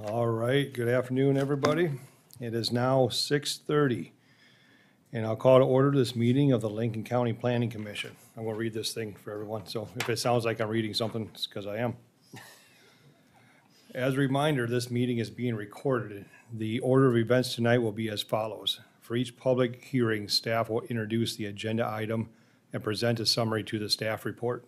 All right, good afternoon, everybody. It is now 6:30, and I'll call to order this meeting of the Lincoln County Planning Commission. I'm going to read this thing for everyone, so if it sounds like I'm reading something, it's because I am. As a reminder, this meeting is being recorded. The order of events tonight will be as follows. For each public hearing, staff will introduce the agenda item and present a summary to the staff report,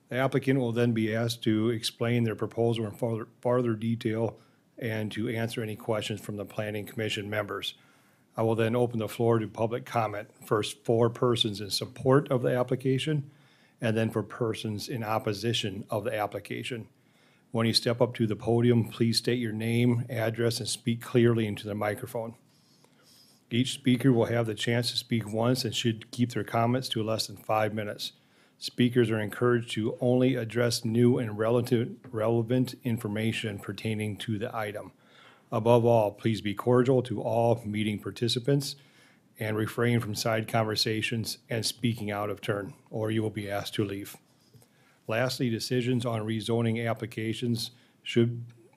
The applicant will then be asked to explain their proposal in farther detail and to answer any questions from the Planning Commission members. I will then open the floor to public comment, first for persons in support of the application, and then for persons in opposition of the application. When you step up to the podium, please state your name, address, and speak clearly into the microphone. Each speaker will have the chance to speak once and should keep their comments to less than 5 minutes. Speakers are encouraged to only address new and relevant information pertaining to the item. Above all, please be cordial to all meeting participants and refrain from side conversations and speaking out of turn, or you will be asked to leave. Lastly, decisions on rezoning applications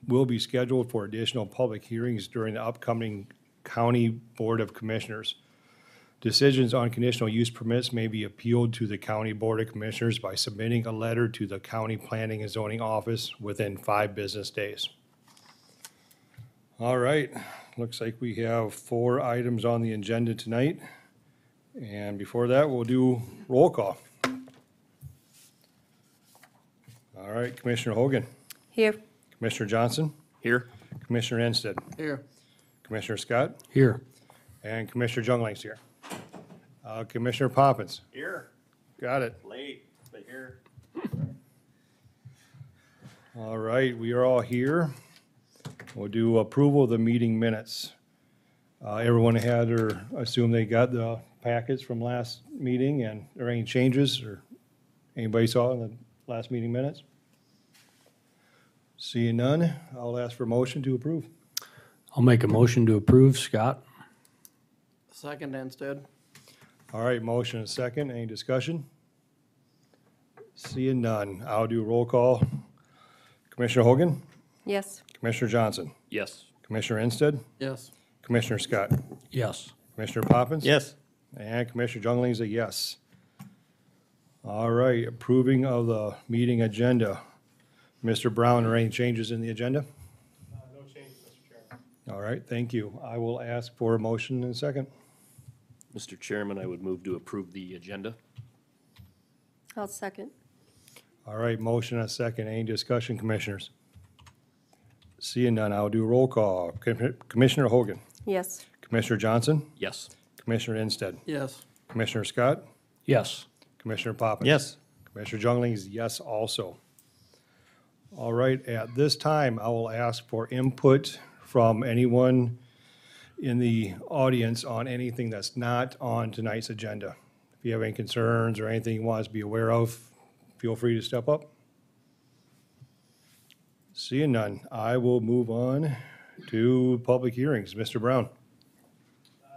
will be scheduled for additional public hearings during the upcoming County Board of Commissioners. Decisions on conditional use permits may be appealed to the County Board of Commissioners by submitting a letter to the County Planning and Zoning Office within 5 business days. All right, looks like we have 4 items on the agenda tonight. And before that, we'll do roll call. All right, Commissioner Hogan. Here. Commissioner Johnson. Here. Commissioner Enstead. Here. Commissioner Scott. Here. And Commissioner Jungling's here. Commissioner Poppins. Here. Got it. Late, but here. All right, we are all here. We'll do approval of the meeting minutes. Everyone had, or assume they got the packets from last meeting, and are there any changes, or anybody saw in the last meeting minutes? Seeing none, I'll ask for a motion to approve. I'll make a motion to approve. Scott? Second instead. All right, motion and second. Any discussion? Seeing none, I'll do roll call. Commissioner Hogan? Yes. Commissioner Johnson? Yes. Commissioner Enstead? Yes. Commissioner Scott? Yes. Commissioner Poppins? Yes. And Commissioner Jungling's a yes. All right, approving of the meeting agenda. Mr. Brown, are any changes in the agenda? No changes, Mr. Chairman. All right, thank you. I will ask for a motion in a second. Mr. Chairman, I would move to approve the agenda. I'll second. All right, motion and a second. Any discussion, commissioners? Seeing none, I'll do roll call. Commissioner Hogan? Yes. Commissioner Johnson? Yes. Commissioner Enstead? Yes. Commissioner Scott? Yes. Commissioner Poppins? Yes. Commissioner Jungling is yes also. All right, at this time, I will ask for input from anyone in the audience on anything that's not on tonight's agenda. If you have any concerns or anything you want us to be aware of, feel free to step up. Seeing none, I will move on to public hearings. Mr. Brown.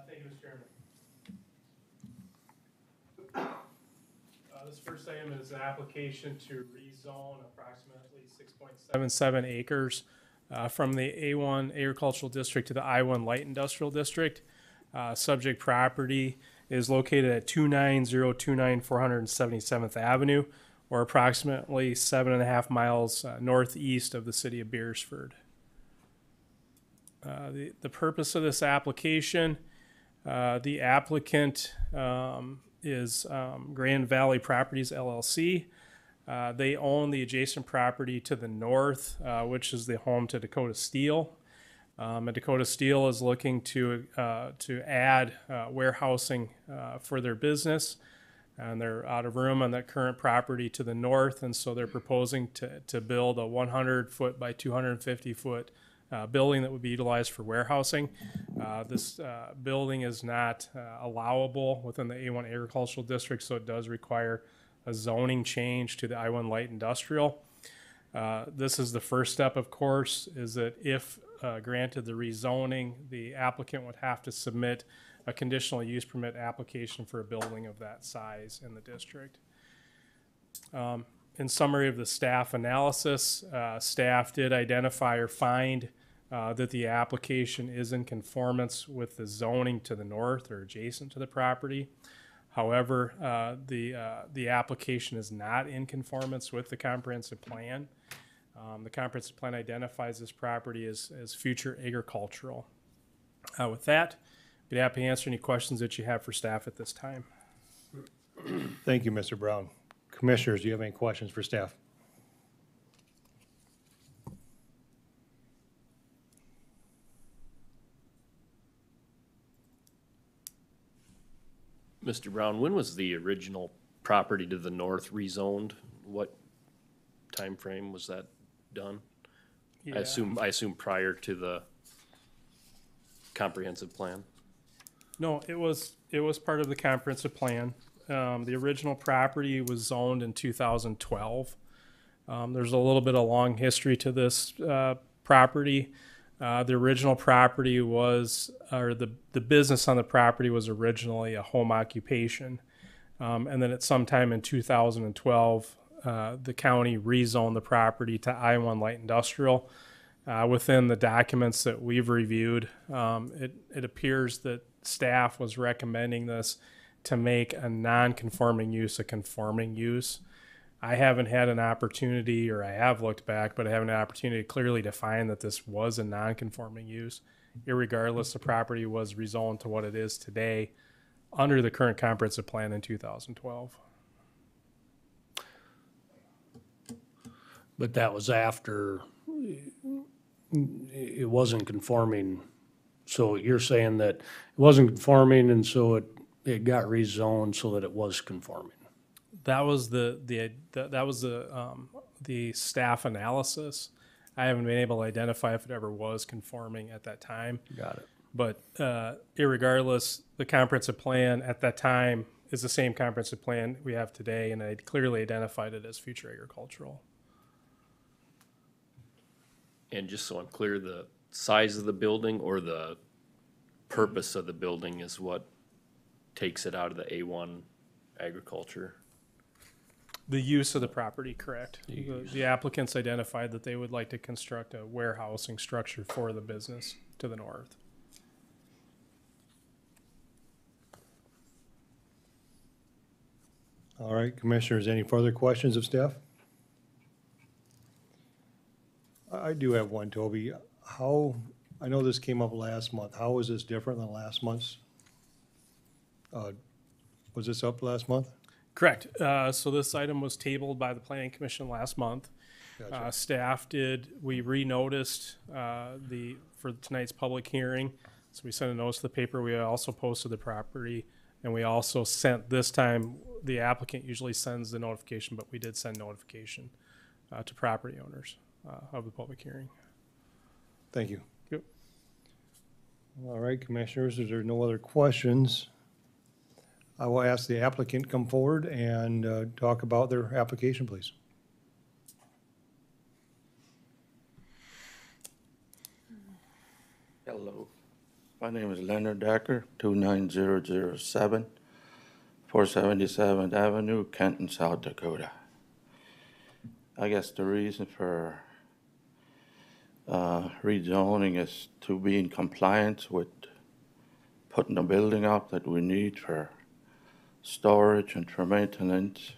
Thank you, Mr. Chairman. This first item is an application to rezone approximately 6.77 acres from the A1 Agricultural District to the I1 Light Industrial District. Subject property is located at 29029 477th Avenue, or approximately 7.5 miles northeast of the city of Beersford. The purpose of this application, the applicant is Grand Valley Properties LLC. They own the adjacent property to the north, which is the home to Dakota Steel. And Dakota Steel is looking to add warehousing for their business, and they're out of room on that current property to the north, and so they're proposing to build a 100-foot by 250-foot building that would be utilized for warehousing. This building is not allowable within the A1 Agricultural District, so it does require a zoning change to the I1 Light Industrial. This is the first step, of course, is that if granted the rezoning, the applicant would have to submit a conditional use permit application for a building of that size in the district. In summary of the staff analysis, staff did identify or find that the application is in conformance with the zoning to the north or adjacent to the property. However, the application is not in conformance with the comprehensive plan. The comprehensive plan identifies this property as future agricultural. With that, I'd be happy to answer any questions that you have for staff at this time. Thank you, Mr. Brown. Commissioners, do you have any questions for staff? Mr. Brown, when was the original property to the north rezoned? What time frame was that done? Yeah. I assume prior to the comprehensive plan? No, it was part of the comprehensive plan. The original property was zoned in 2012. There's a little bit of long history to this property. The original property was, or the business on the property was originally a home occupation. And then at some time in 2012, the county rezoned the property to I-1 light industrial. Within the documents that we've reviewed, it appears that staff was recommending this to make a non-conforming use a conforming use. I haven't had an opportunity, or I have looked back, but I haven't had an opportunity to clearly define that this was a non-conforming use. Irregardless, the property was rezoned to what it is today under the current comprehensive plan in 2012. But that was after it wasn't conforming. So you're saying that it wasn't conforming and so it got rezoned so that it was conforming. That was the staff analysis. I haven't been able to identify if it ever was conforming at that time. Got it. But irregardless, the comprehensive plan at that time is the same comprehensive plan we have today, and I clearly identified it as future agricultural. And just so I'm clear, the size of the building or the purpose of the building is what takes it out of the A1 agriculture? The use of the property, correct. The applicants identified that they would like to construct a warehousing structure for the business to the north. All right, Commissioners, any further questions of staff? I do have one, Toby. I know this came up last month. How is this different than last month's? Was this up last month? Correct. So this item was tabled by the Planning Commission last month. Gotcha. We re-noticed for tonight's public hearing. So we sent a notice to the paper. We also posted the property. And we also sent, this time, the applicant usually sends the notification, but we did send notification to property owners of the public hearing. Thank you. Yep. All right, Commissioners, if there are no other questions, I will ask the applicant come forward and talk about their application, please. Hello, my name is Leonard Decker, 29007, 477th Avenue, Kenton, South Dakota. I guess the reason for rezoning is to be in compliance with putting a building up that we need for storage and for maintenance,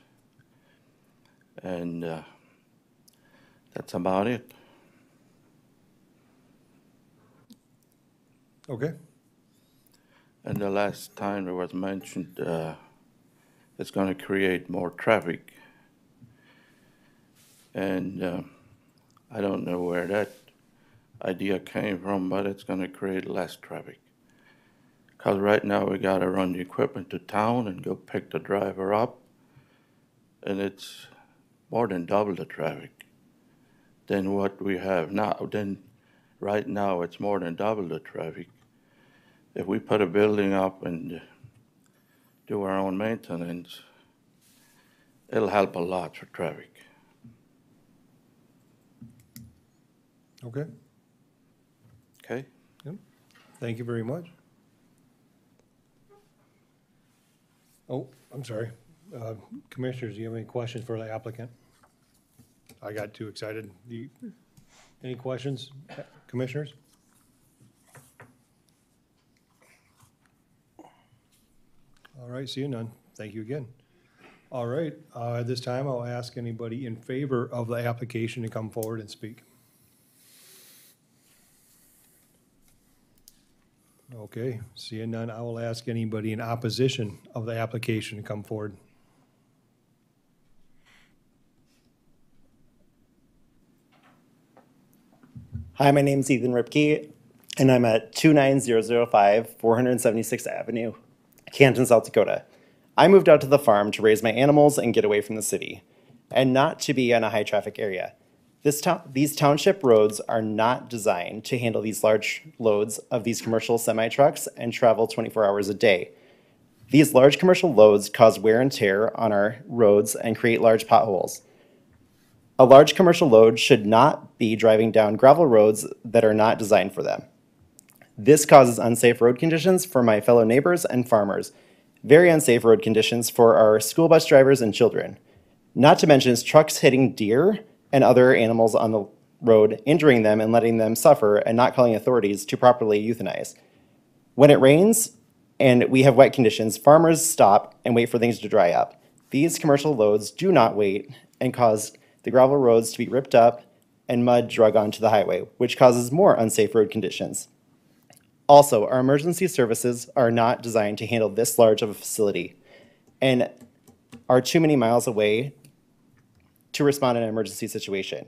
and that's about it. Okay. And the last time it was mentioned, it's going to create more traffic. And I don't know where that idea came from, but it's going to create less traffic. Because right now we got to run the equipment to town and go pick the driver up. And it's more than double the traffic than what we have now. Right now it's more than double the traffic. If we put a building up and do our own maintenance, it'll help a lot for traffic. Okay. Okay? Yep. Thank you very much. Oh, I'm sorry. Commissioners, do you have any questions for the applicant? I got too excited. Any questions, commissioners? All right, seeing none. Thank you again. All right, at this time, I'll ask anybody in favor of the application to come forward and speak. Okay, seeing none, I will ask anybody in opposition of the application to come forward. Hi, my name is Ethan Ripke, and I'm at 29005 476th Avenue, Canton, South Dakota. I moved out to the farm to raise my animals and get away from the city, and not to be in a high-traffic area. These township roads are not designed to handle these large loads of these commercial semi-trucks and travel 24 hours a day. These large commercial loads cause wear and tear on our roads and create large potholes. A large commercial load should not be driving down gravel roads that are not designed for them. This causes unsafe road conditions for my fellow neighbors and farmers, very unsafe road conditions for our school bus drivers and children. Not to mention trucks hitting deer and other animals on the road, injuring them and letting them suffer and not calling authorities to properly euthanize. When it rains and we have wet conditions, farmers stop and wait for things to dry up. These commercial loads do not wait and cause the gravel roads to be ripped up and mud drug onto the highway, which causes more unsafe road conditions. Also, our emergency services are not designed to handle this large of a facility and are too many miles away to respond in an emergency situation.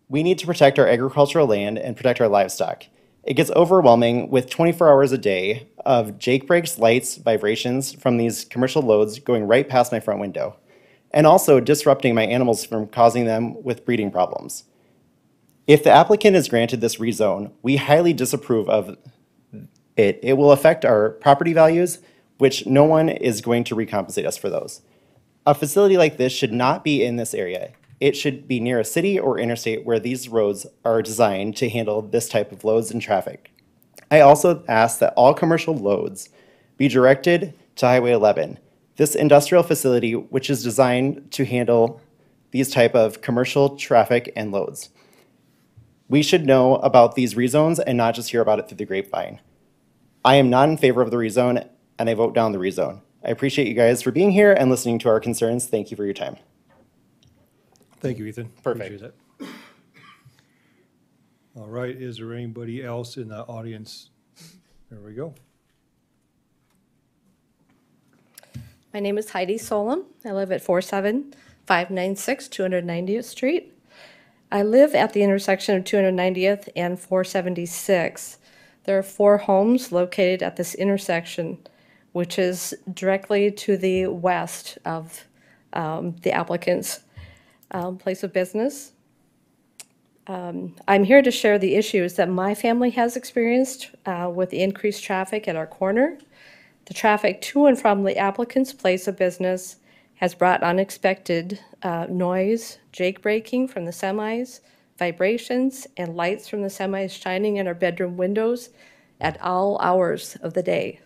We need to protect our agricultural land and protect our livestock. It gets overwhelming with 24 hours a day of jake brakes, lights, vibrations from these commercial loads going right past my front window, and also disrupting my animals from causing them with breeding problems. If the applicant is granted this rezone, we highly disapprove of it. It will affect our property values, which no one is going to recompensate us for those. A facility like this should not be in this area. It should be near a city or interstate where these roads are designed to handle this type of loads and traffic. I also ask that all commercial loads be directed to Highway 11. This industrial facility, which is designed to handle these type of commercial traffic and loads. We should know about these rezones and not just hear about it through the grapevine. I am not in favor of the rezone, and I vote down the rezone. I appreciate you guys for being here and listening to our concerns. Thank you for your time. Thank you, Ethan. Perfect. Appreciate that. All right, is there anybody else in the audience? There we go. My name is Heidi Solem. I live at 47596 290th Street. I live at the intersection of 290th and 476. There are 4 homes located at this intersection, which is directly to the west of the applicant's place of business. I'm here to share the issues that my family has experienced with the increased traffic at our corner. The traffic to and from the applicant's place of business has brought unexpected noise, jake braking from the semis, vibrations, and lights from the semis shining in our bedroom windows at all hours of the day.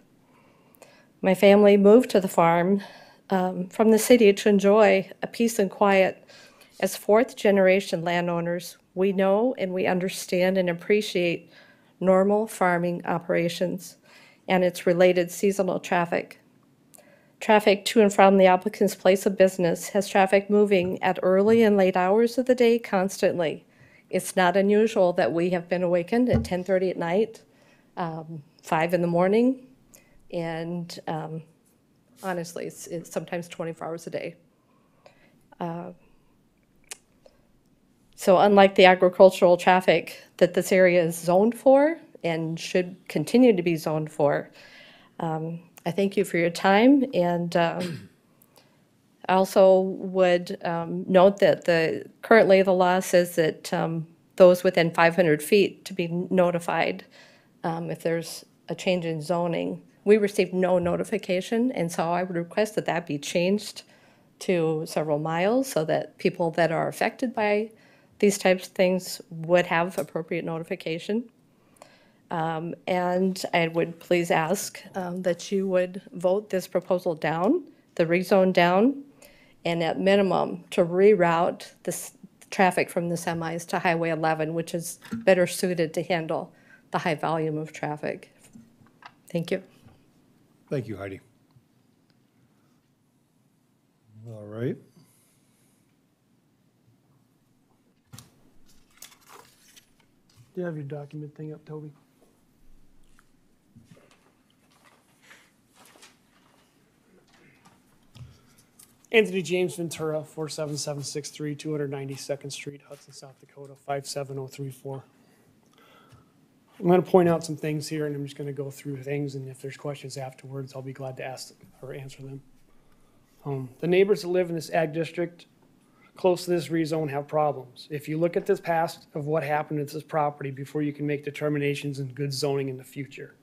My family moved to the farm from the city to enjoy a peace and quiet. As fourth-generation landowners, we know and we understand and appreciate normal farming operations and its related seasonal traffic. Traffic to and from the applicant's place of business has traffic moving at early and late hours of the day constantly. It's not unusual that we have been awakened at 10:30 at night, 5 in the morning, and honestly, it's sometimes 24 hours a day. So unlike the agricultural traffic that this area is zoned for and should continue to be zoned for, I thank you for your time, and I also would note that currently the law says that those within 500 feet to be notified if there's a change in zoning. We received no notification, and so I would request that that be changed to several miles so that people that are affected by these types of things would have appropriate notification. And I would please ask that you would vote this proposal down, the rezone down, and at minimum to reroute traffic from the semis to Highway 11, which is better suited to handle the high volume of traffic. Thank you. Thank you, Heidi. All right. Do you have your document thing up, Toby? Anthony James Ventura, 47763, 292nd Street, Hudson, South Dakota, 57034. I'm going to point out some things here, and I'm just going to go through things, and if there's questions afterwards, I'll be glad to ask or answer them. The neighbors that live in this ag district close to this rezone have problems. If you look at this past of what happened to this property before you can make determinations in good zoning in the future.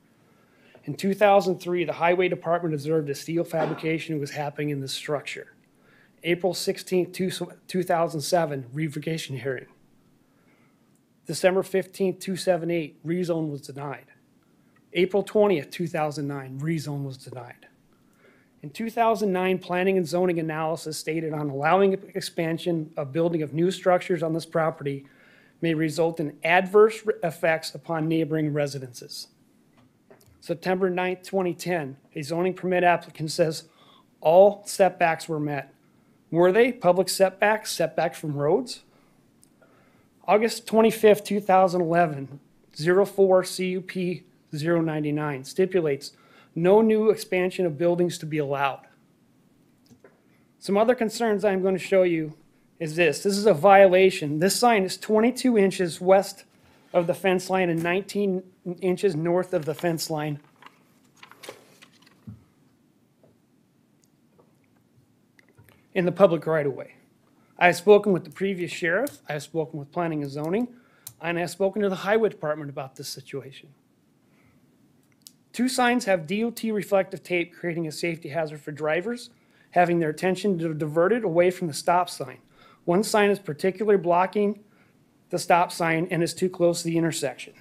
In 2003, the Highway Department observed a steel fabrication was happening in this structure. April 16, 2007, revocation hearing. December 15, 278, rezone was denied. April 20th, 2009, rezone was denied. In 2009, planning and zoning analysis stated on allowing expansion of building of new structures on this property may result in adverse effects upon neighboring residences. September 9th, 2010, a zoning permit applicant says all setbacks were met. Were they public setbacks, setbacks from roads? August 25th, 2011, 04 CUP 099 stipulates no new expansion of buildings to be allowed. Some other concerns I'm going to show you is this. This is a violation. This sign is 22 inches west of the fence line and 19 inches north of the fence line. In the public right-of-way. I have spoken with the previous sheriff, I have spoken with planning and zoning, and I have spoken to the highway department about this situation. Two signs have DOT reflective tape creating a safety hazard for drivers, having their attention diverted away from the stop sign. One sign is particularly blocking the stop sign and is too close to the intersection.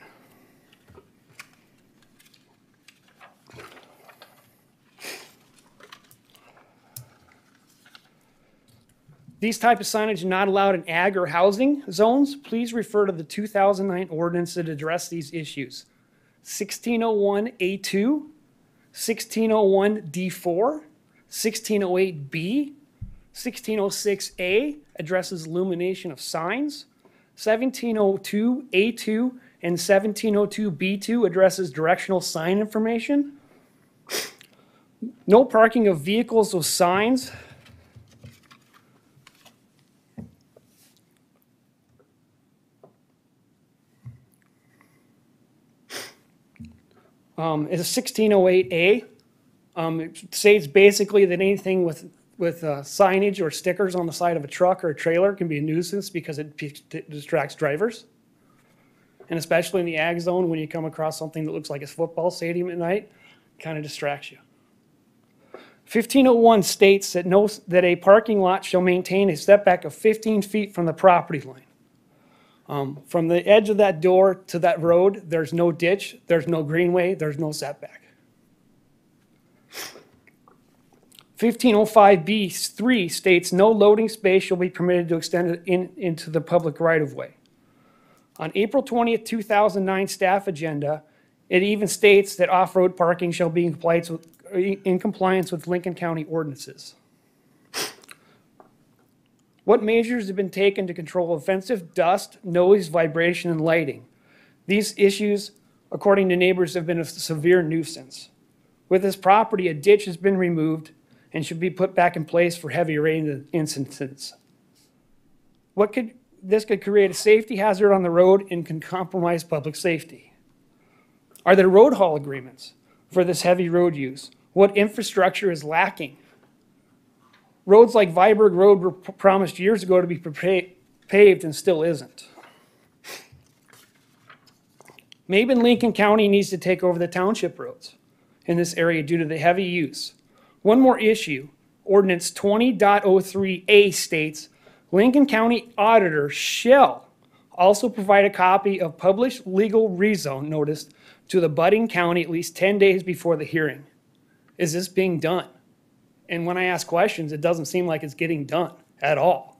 These type of signage are not allowed in ag or housing zones. Please refer to the 2009 ordinance that address these issues. 1601A2, 1601D4, 1608B, 1606A addresses illumination of signs. 1702A2 and 1702B2 addresses directional sign information. No parking of vehicles with signs. Is 1608A. It states basically that anything with signage or stickers on the side of a truck or a trailer can be a nuisance because it distracts drivers. And especially in the ag zone, when you come across something that looks like a football stadium at night, it kind of distracts you. 1501 states that a parking lot shall maintain a setback of 15 feet from the property line. From the edge of that door to that road, there's no ditch, there's no greenway, there's no setback. 1505B3 states no loading space shall be permitted to extend into the public right-of-way. On April 20th, 2009 staff agenda, it even states that off-road parking shall be in compliance with Lincoln County ordinances. What measures have been taken to control offensive dust, noise, vibration, and lighting? These issues, according to neighbors, have been a severe nuisance. With this property, a ditch has been removed and should be put back in place for heavy rain incidents. This could create a safety hazard on the road and can compromise public safety. Are there road haul agreements for this heavy road use? What infrastructure is lacking? Roads like Viborg Road were promised years ago to be paved and still isn't. Maybe Lincoln County needs to take over the township roads in this area due to the heavy use. One more issue, Ordinance 20.03A states, Lincoln County auditor shall also provide a copy of published legal rezone notice to the budding county at least 10 days before the hearing. Is this being done? And when I ask questions, it doesn't seem like it's getting done at all.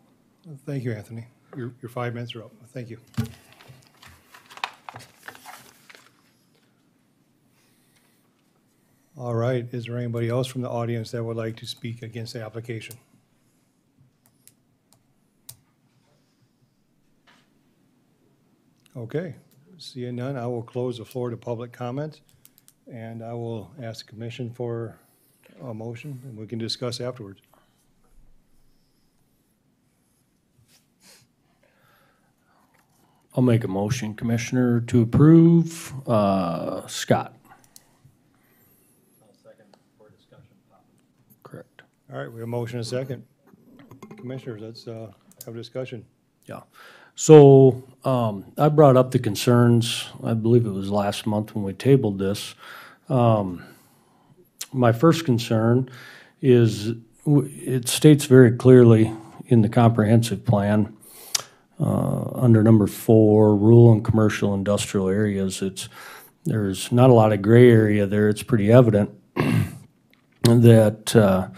Thank you, Anthony. Your 5 minutes are up. Thank you. All right, is there anybody else from the audience that would like to speak against the application? Okay, seeing none, I will close the floor to public comment, and I will ask the commission for a motion, and we can discuss afterwards. I'll make a motion, Commissioner, to approve, Scott. Correct. All right, we have a motion and a second. Commissioners, let's have a discussion. Yeah. So, I brought up the concerns, I believe it was last month when we tabled this. My first concern is, it states very clearly in the comprehensive plan, under number 4, rural and commercial industrial areas, there's not a lot of gray area there. It's pretty evident that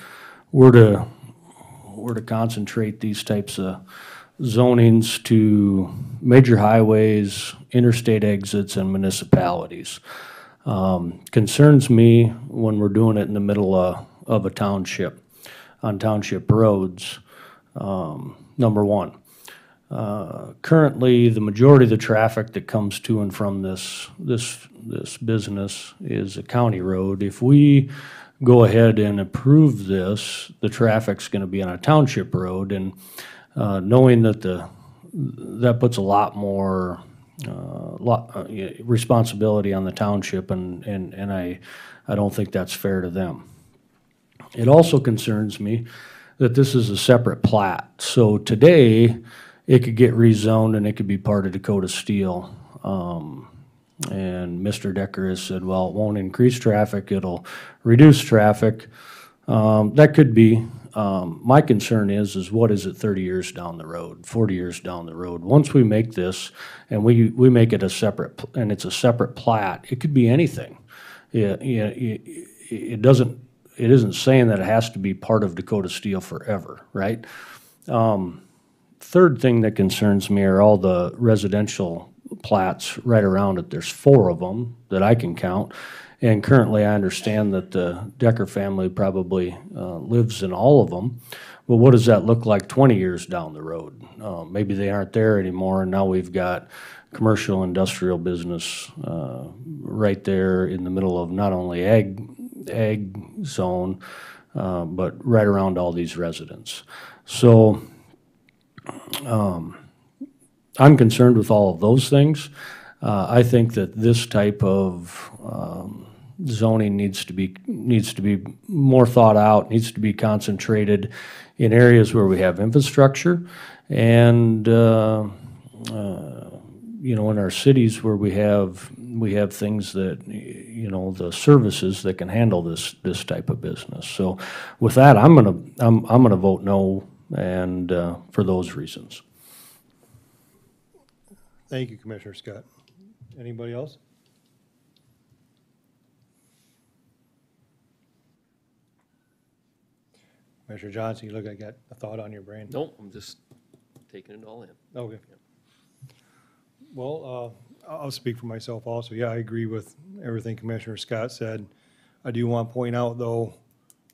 we're to concentrate these types of zonings to major highways, interstate exits, and municipalities. Concerns me when we're doing it in the middle of a township, on township roads, number 1. Currently, the majority of the traffic that comes to and from this business is a county road. If we go ahead and approve this, the traffic's going to be on a township road, and knowing that that puts a lot more responsibility on the township, and I don't think that's fair to them. It also concerns me that this is a separate plat. So today, it could get rezoned and it could be part of Dakota Steel. And Mr. Decker has said, well, it won't increase traffic, it'll reduce traffic. That could be. My concern is what is it 30 years down the road, 40 years down the road? Once we make this and we make it a separate, and it's a separate plat, it could be anything. It isn't saying that it has to be part of Dakota Steel forever, right? Third thing that concerns me are all the residential plats right around it. There's 4 of them that I can count. And currently I understand that the Decker family probably lives in all of them. But what does that look like 20 years down the road? Maybe they aren't there anymore, and now we've got commercial industrial business right there in the middle of not only ag zone, but right around all these residents. So I'm concerned with all of those things. I think that this type of zoning needs to be more thought out, needs to be concentrated in areas where we have infrastructure, and in our cities where we have things that the services that can handle this type of business. So with that, I'm gonna vote no, and for those reasons. Thank you, Commissioner Scott. Anybody else? Commissioner Johnson, you look like you got a thought on your brain. Nope, I'm just taking it all in. Okay. Well, I'll speak for myself also. Yeah, I agree with everything Commissioner Scott said. I do want to point out, though,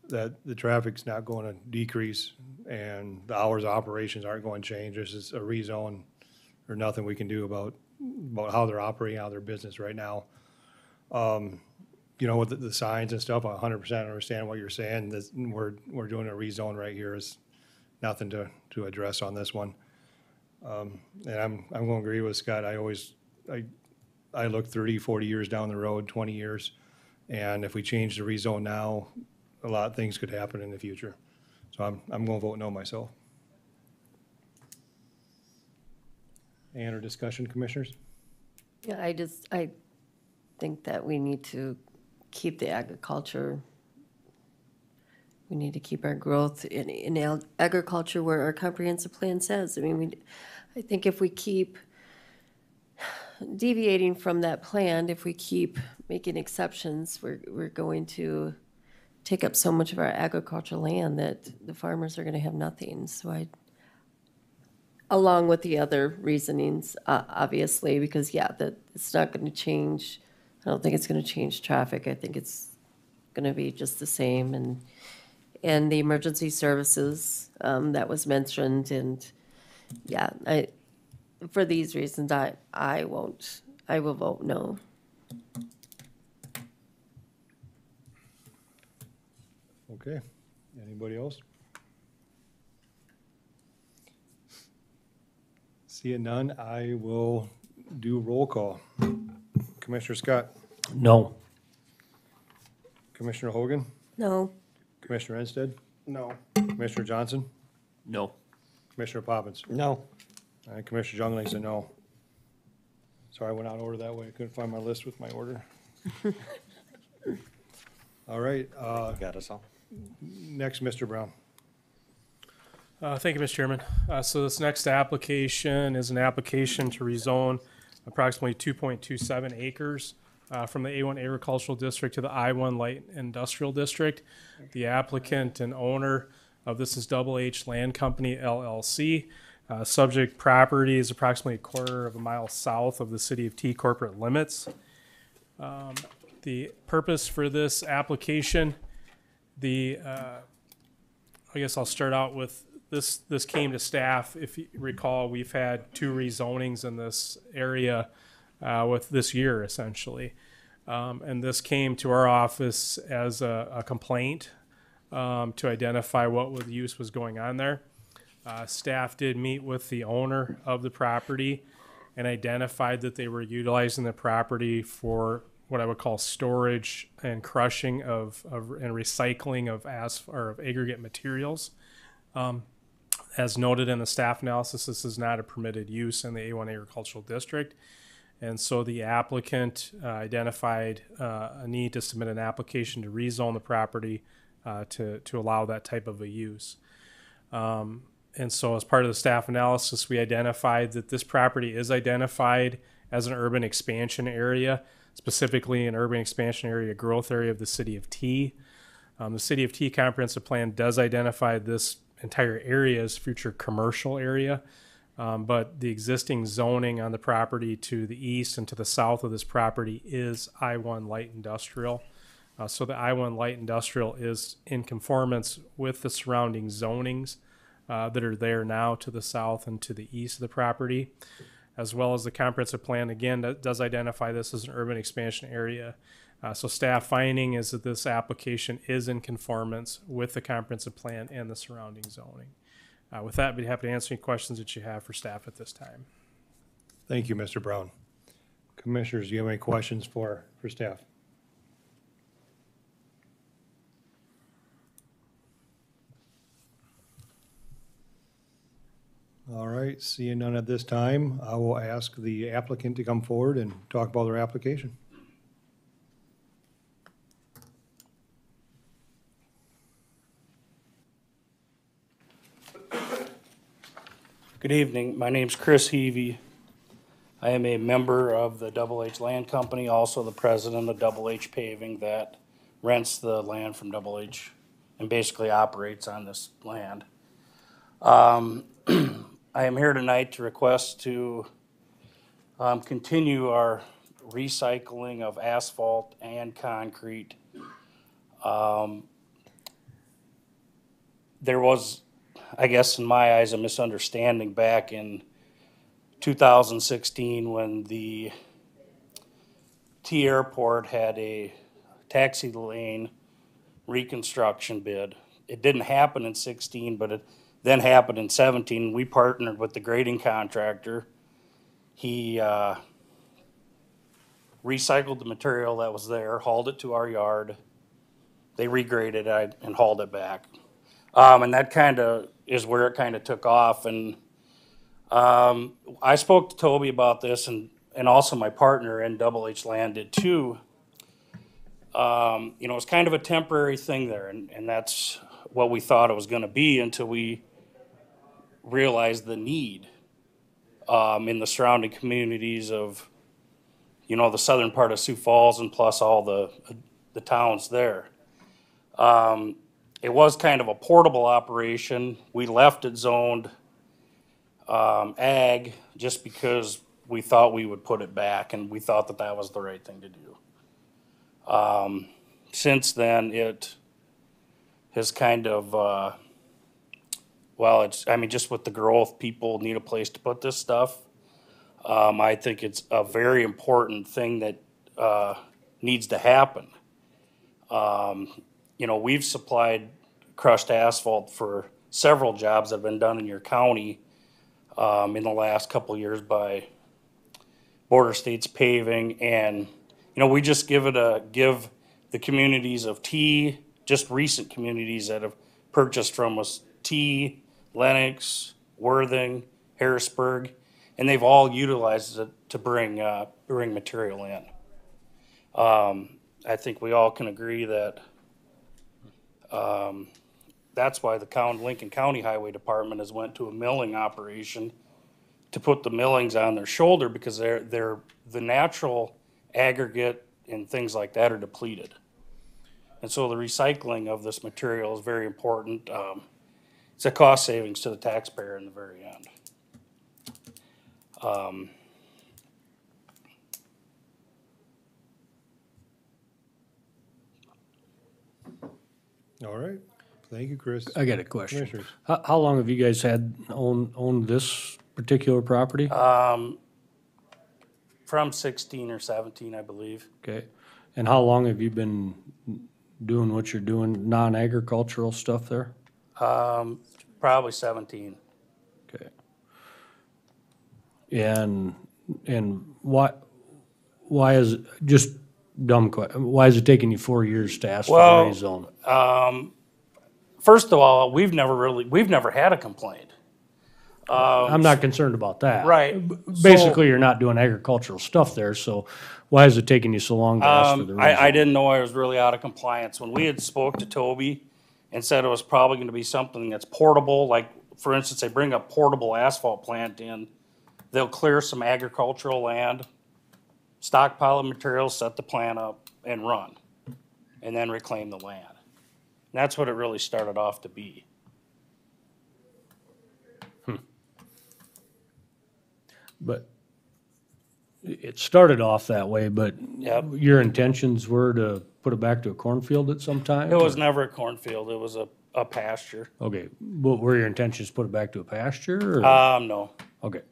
that the traffic's not going to decrease and the hours of operations aren't going to change. This is a rezone. There's nothing we can do about how they're operating out of their business right now. With the signs and stuff, I 100% understand what you're saying. We're doing a rezone right here. Is nothing to address on this one. And I'm going to agree with Scott. I look 30, 40 years down the road, 20 years, and if we change the rezone now, a lot of things could happen in the future. So I'm going to vote no myself. Any other discussion, commissioners? Yeah, I think that we need to keep the agriculture. We need to keep our growth in agriculture where our comprehensive plan says. I mean, I think if we keep deviating from that plan, if we keep making exceptions, we're going to take up so much of our agricultural land that the farmers are going to have nothing. So along with the other reasonings, obviously, because, yeah, that it's not going to change. I don't think it's going to change traffic. I think it's going to be just the same. And the emergency services that was mentioned, and, yeah, for these reasons, I will vote no. Okay, anybody else? Seeing none, I will do roll call. Commissioner Scott, No. Commissioner Hogan, No. Commissioner Ensted, No. Commissioner Johnson, No. Commissioner Poppins, No. and Commissioner Jungling's a no. Sorry, I went out of order that way. I couldn't find my list with my order. All right, Got us all. next, Mr. Brown. Thank you, Mr. Chairman. So this next application is an application to rezone approximately 2.27 acres from the A1 Agricultural District to the I1 Light Industrial District. The applicant and owner of this is Double H Land Company LLC. Subject property is approximately a quarter of a mile south of the City of T corporate limits. The purpose for this application, I guess I'll start out with this came to staff. If you recall, we've had 2 rezonings in this area with this year, essentially. And this came to our office as a complaint to identify what the use was going on there. Staff did meet with the owner of the property and identified that they were utilizing the property for what I would call storage and crushing and recycling of of aggregate materials. As noted in the staff analysis, this is not a permitted use in the A1 Agricultural District. And so the applicant identified a need to submit an application to rezone the property to allow that type of a use. And so as part of the staff analysis, we identified that this property is identified as an urban expansion area, specifically an urban expansion area growth area of the City of T. The City of T comprehensive plan does identify this entire area as future commercial area, but the existing zoning on the property to the east and to the south of this property is I1 light industrial. So the I1 light industrial is in conformance with the surrounding zonings that are there now to the south and to the east of the property, as well as the comprehensive plan, again, that does identify this as an urban expansion area. So staff finding is that this application is in conformance with the comprehensive plan and the surrounding zoning. With that, I'd be happy to answer any questions that you have for staff at this time. Thank you, Mr. Brown. Commissioners, do you have any questions for staff? All right, seeing none at this time, I will ask the applicant to come forward and talk about their application. Good evening. My name's Chris Heavey. I am a member of the Double H Land Company, also the president of Double H Paving that rents the land from Double H and basically operates on this land. I am here tonight to request to continue our recycling of asphalt and concrete. There was, I guess in my eyes, a misunderstanding back in 2016 when the T Airport had a taxi lane reconstruction bid. It didn't happen in 16, but it then happened in 17. We partnered with the grading contractor. He recycled the material that was there, hauled it to our yard. They regraded it and hauled it back. And that kind of is where it kind of took off. And I spoke to Toby about this, and also my partner in Double H Land did too. It's kind of a temporary thing there, and that's what we thought it was going to be until we realized the need in the surrounding communities of, the southern part of Sioux Falls and plus all the towns there. It was kind of a portable operation. We left it zoned ag just because we thought we would put it back and we thought that that was the right thing to do. Since then, it has kind of, well, I mean, just with the growth, people need a place to put this stuff. I think it's a very important thing that needs to happen. You know, we've supplied crushed asphalt for several jobs that have been done in your county in the last couple of years by Border States Paving, and you know, we just give the communities of T, just recent communities that have purchased from us, T, Lennox, Worthing, Harrisburg, and they've all utilized it to bring material in. I think we all can agree that that's why the Lincoln County Highway Department has went to a milling operation to put the millings on their shoulder, because the natural aggregate and things like that are depleted. And so the recycling of this material is very important. It's a cost savings to the taxpayer in the very end. All right. Thank you, Chris. I got a question. Commissioners. How long have you guys owned this particular property? From 16 or 17, I believe. Okay. And how long have you been doing what you're doing, non-agricultural stuff there? Probably 17. Okay. And why is, just dumb question, why is it taking you 4 years to ask for the rezone? First of all, we've never had a complaint. I'm not concerned about that. Right. Basically, you're not doing agricultural stuff there, so why is it taking you so long to ask for the rezone? I didn't know I was really out of compliance. When we had spoke to Toby and said it was probably gonna be something that's portable, like, for instance, they bring a portable asphalt plant in, they'll clear some agricultural land, stockpile of materials, set the plant up, and run, and then reclaim the land. And that's what it really started off to be. But it started off that way, but Yep. your intentions were to put it back to a cornfield at some time? It was never a cornfield, it was a pasture. Okay, but were your intentions to put it back to a pasture, or? No. Okay.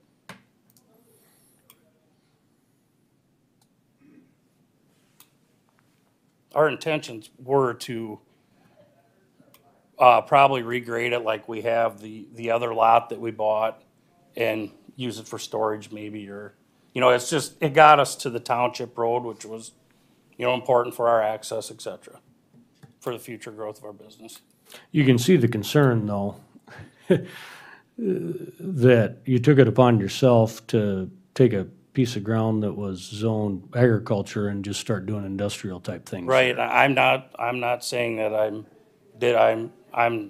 Our intentions were to probably regrade it like we have the other lot that we bought and use it for storage maybe, or, you know, it's just, it got us to the township road, which was, you know, important for our access, et cetera, for the future growth of our business. You can see the concern, though, that you took it upon yourself to take a piece of ground that was zoned agriculture and just start doing industrial type things. Right, I'm not saying that I'm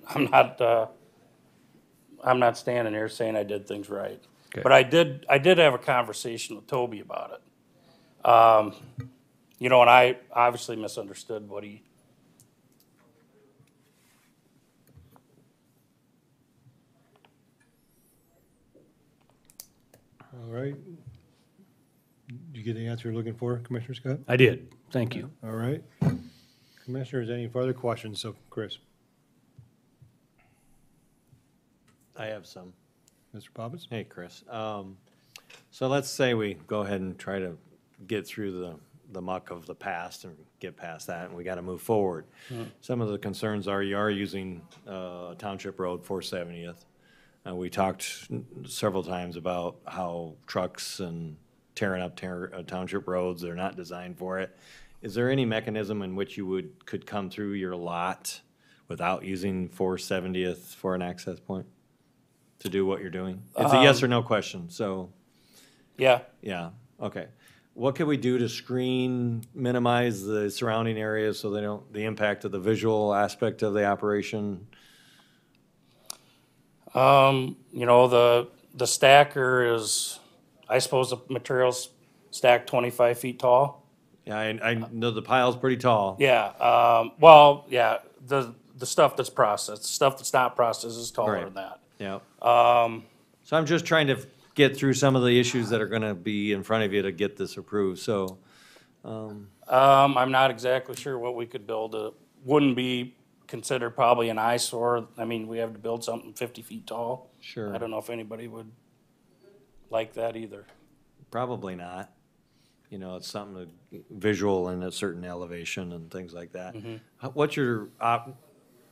not standing here saying I did things right. Okay. But I did have a conversation with Toby about it. You know, and I obviously misunderstood what he. All right. Did you get the answer you're looking for, Commissioner Scott? I did, thank you. All right. Commissioners, any further questions of Chris? I have some. Mr. Poppins? Hey, Chris. So let's say we go ahead and try to get through the muck of the past and get past that, and we got to move forward. Some of the concerns are you are using Township Road 470th. We talked several times about how trucks and tearing up township roads, they're not designed for it. Is there any mechanism in which you could come through your lot without using 470th for an access point to do what you're doing? It's a yes or no question, so. Yeah. Yeah, okay. What can we do to screen, minimize the surrounding areas so they don't, the impact of the visual aspect of the operation? You know, the stacker is, I suppose the material's stacked 25 feet tall. Yeah, I know the pile's pretty tall. Yeah, well, yeah, the stuff that's processed, the stuff that's not processed is taller Right. than that. Yeah, So I'm just trying to get through some of the issues that are gonna be in front of you to get this approved, so. I'm not exactly sure what we could build. Wouldn't be considered probably an eyesore. I mean, we have to build something 50 feet tall. Sure. I don't know if anybody would like that either. Probably not. You know, it's something visual and a certain elevation and things like that. What's your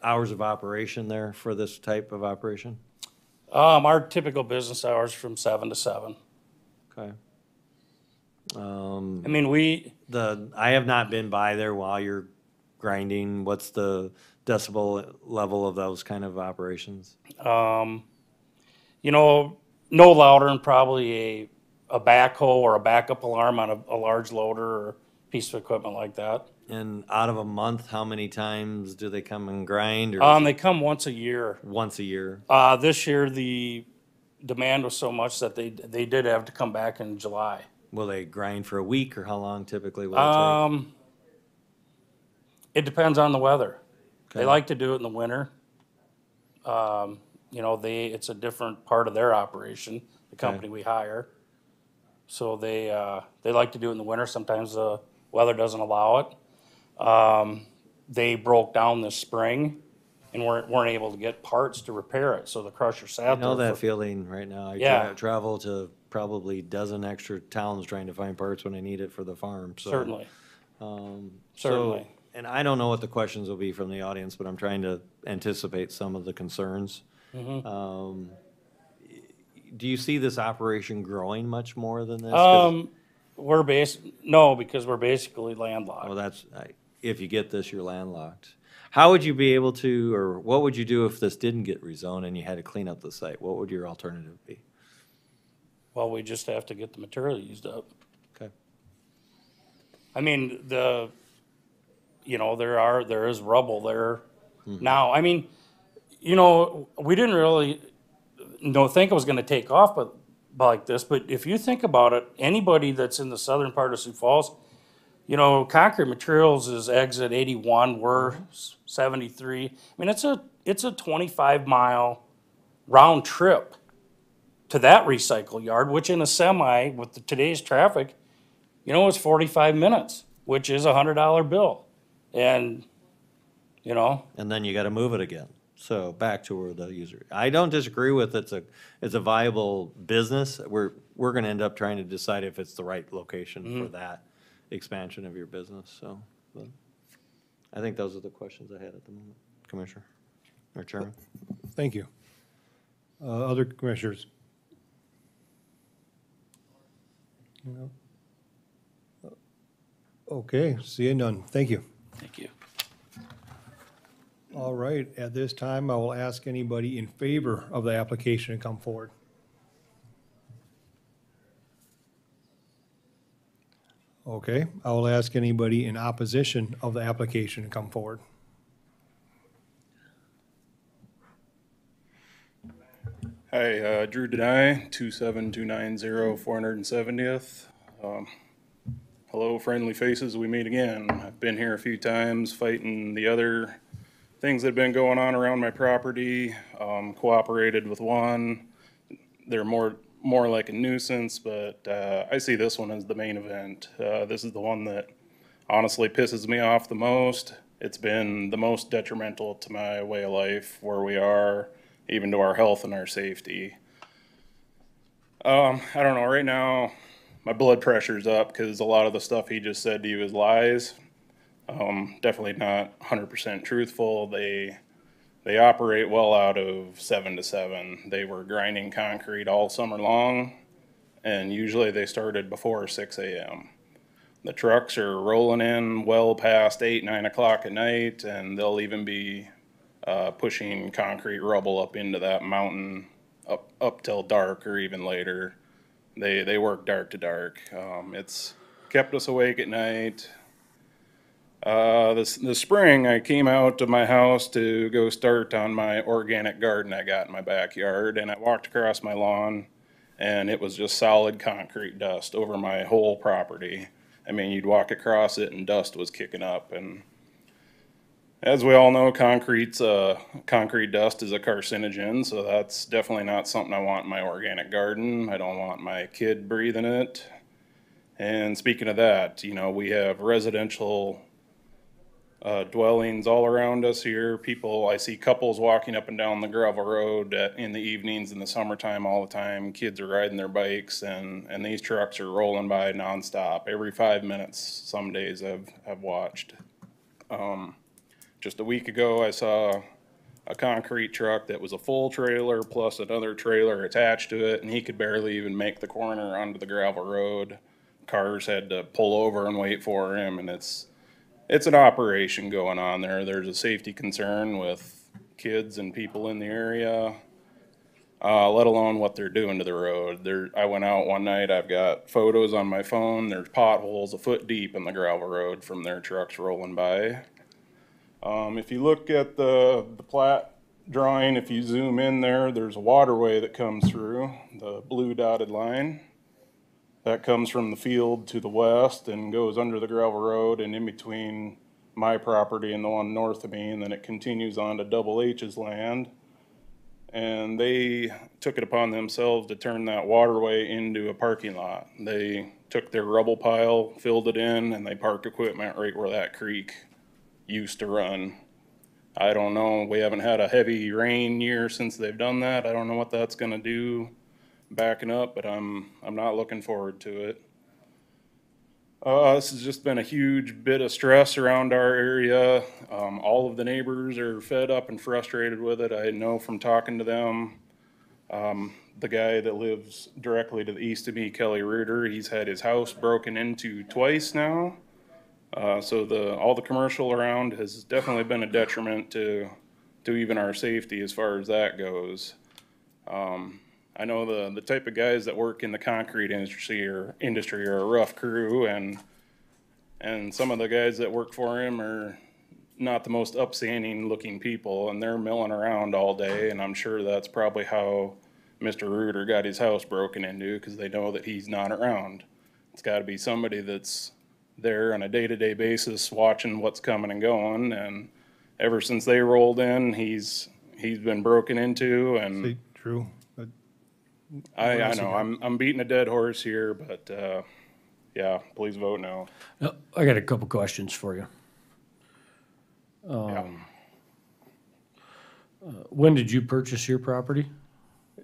hours of operation there for this type of operation? Our typical business hours from 7 to 7. Okay. I mean, I have not been by there while you're grinding. What's the decibel level of those kind of operations? you know, no louder than probably a backhoe or a backup alarm on a large loader or piece of equipment like that. And out of a month, how many times do they come and grind? Or They come once a year. once a year? This year, the demand was so much that they did have to come back in July. Will they grind for a week, or how long typically will it take? It depends on the weather. They Okay. like to do it in the winter. You know, it's a different part of their operation, the company we hire. So they like to do it in the winter. Sometimes the weather doesn't allow it. They broke down this spring and weren't able to get parts to repair it, so the crusher sat I there. know that feeling right now. I Yeah. travel to probably a dozen extra towns trying to find parts when I need it for the farm, so. Certainly. Certainly. Certainly. And I don't know what the questions will be from the audience, but I'm trying to anticipate some of the concerns. Mm-hmm. Do you see this operation growing much more than this? 'Cause- No, because we're basically landlocked. Well, if you get this, you're landlocked. How would you be able to, or what would you do if this didn't get rezoned and you had to clean up the site? What would your alternative be? Well, we just have to get the material used up. Okay. I mean, you know, there is rubble there now. I mean, you know, we didn't really think it was gonna take off like this, but if you think about it, anybody that's in the southern part of Sioux Falls, you know, Concrete Materials is exit 81, we're 73. I mean, it's a 25-mile round trip to that recycle yard, which in a semi with today's traffic, you know, it's 45 minutes, which is a $100 bill. And, you know, And then you gotta move it again. So back to where the user, I don't disagree with it's a viable business. We're gonna end up trying to decide if it's the right location for that expansion of your business, so. But I think those are the questions I had at the moment, Commissioner, or Chairman. Thank you. Other commissioners? No? Okay, seeing none. Thank you. thank you. All right, at this time, I will ask anybody in favor of the application to come forward. Okay, I will ask anybody in opposition of the application to come forward. Hi, Drew Denai, 27290 470th. Hello, friendly faces, we meet again. I've been here a few times fighting the other things that have been going on around my property, cooperated with one. They're more like a nuisance, but I see this one as the main event. This is the one that honestly pisses me off the most. It's been the most detrimental to my way of life, where we are, even to our health and our safety. I don't know, right now, my blood pressure's up because a lot of the stuff he just said to you is lies. Definitely not 100% truthful. They operate well out of 7 to 7. They were grinding concrete all summer long, and usually they started before 6 a.m. The trucks are rolling in well past 8, 9 o'clock at night, and they'll even be pushing concrete rubble up into that mountain up till dark or even later. They work dark to dark. It's kept us awake at night. This spring, I came out to my house to go start on my organic garden I got in my backyard, and I walked across my lawn, and it was just solid concrete dust over my whole property. I mean, you'd walk across it and dust was kicking up, and As we all know, concrete dust is a carcinogen, so that's definitely not something I want in my organic garden. I don't want my kid breathing it. And speaking of that, you know, we have residential dwellings all around us here. I see couples walking up and down the gravel road in the evenings in the summertime all the time. Kids are riding their bikes, and these trucks are rolling by nonstop. Every 5 minutes, some days I've watched. Just a week ago, I saw a concrete truck that was a full trailer plus another trailer attached to it, and he could barely even make the corner onto the gravel road. Cars had to pull over and wait for him, and it's an operation going on there. There's a safety concern with kids and people in the area, let alone what they're doing to the road. I went out one night, I've got photos on my phone. There's potholes a foot deep in the gravel road from their trucks rolling by. If you look at the plat drawing, if you zoom in there, there's a waterway that comes through, the blue dotted line. That comes from the field to the west and goes under the gravel road and in between my property and the one north of me, and then it continues on to Double H's land. And they took it upon themselves to turn that waterway into a parking lot. They took their rubble pile, filled it in, and they parked equipment right where that creek used to run. I don't know, we haven't had a heavy rain year since they've done that. I don't know what that's gonna do backing up, but I'm not looking forward to it. This has just been a huge bit of stress around our area. All of the neighbors are fed up and frustrated with it. I know from talking to them. The guy that lives directly to the east of me, Kelly Reuter, he's had his house broken into twice now. So all the commercial around has definitely been a detriment to even our safety as far as that goes. I know the type of guys that work in the concrete industry are a rough crew, and some of the guys that work for him are not the most upstanding looking people, and they're milling around all day, and I'm sure that's probably how Mr. Reuter got his house broken into, because they know that he's not around. It's got to be somebody that's there on a day-to-day basis watching what's coming and going, and ever since they rolled in, he's been broken into, and True. I know I'm beating a dead horse here, but yeah, please vote no. I got a couple questions for you. When did you purchase your property?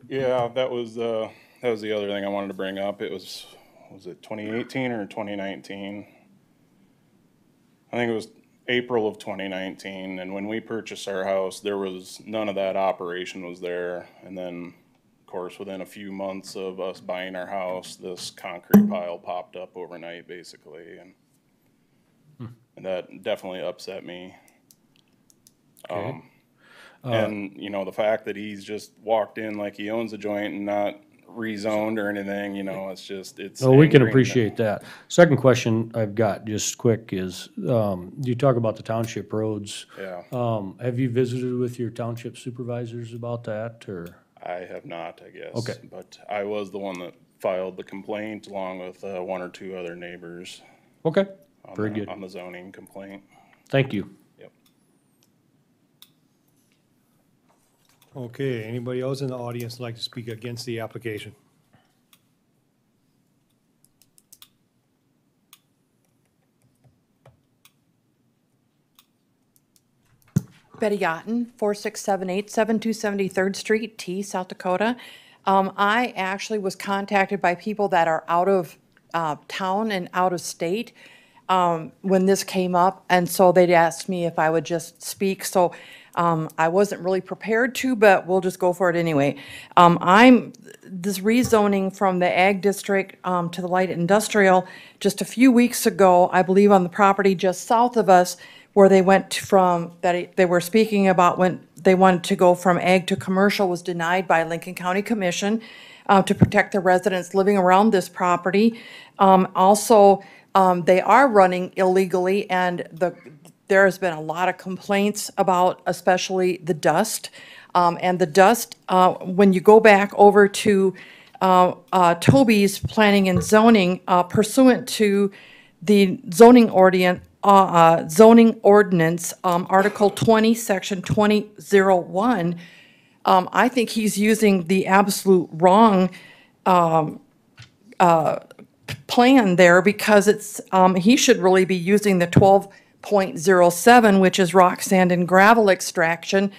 Yeah, that was the other thing I wanted to bring up. Was it 2018 or 2019? I think it was April of 2019, and when we purchased our house, there was none of that operation was there, and then of course, within a few months of us buying our house, this concrete pile popped up overnight, basically, and that definitely upset me. Okay. And you know, the fact that he's just walked in like he owns a joint and not rezoned or anything, you know, it's. Oh, we can appreciate that. Second question I've got, just quick, is you talk about the township roads. Yeah. Have you visited with your township supervisors about that, or? I have not, I guess. Okay. But I was the one that filed the complaint along with one or two other neighbors. Okay, very good. On the zoning complaint. Thank you. Yep. Okay, anybody else in the audience like to speak against the application? Betty Otten, 4678 7270 3rd Street, T, South Dakota. I actually was contacted by people that are out of town and out of state when this came up, and so they'd asked me if I would just speak. So I wasn't really prepared to, but we'll just go for it anyway. This rezoning from the ag district to the light industrial, just a few weeks ago, I believe on the property just south of us, where they went from, that they were speaking about when they wanted to go from ag to commercial, was denied by Lincoln County Commission to protect the residents living around this property. Also, they are running illegally, and there has been a lot of complaints about especially the dust. And the dust, when you go back over to Toby's planning and zoning, pursuant to the zoning zoning ordinance, Article 20, Section 2001, I think he's using the absolute wrong plan there, because it's, he should really be using the 12.07, which is rock, sand, and gravel extraction,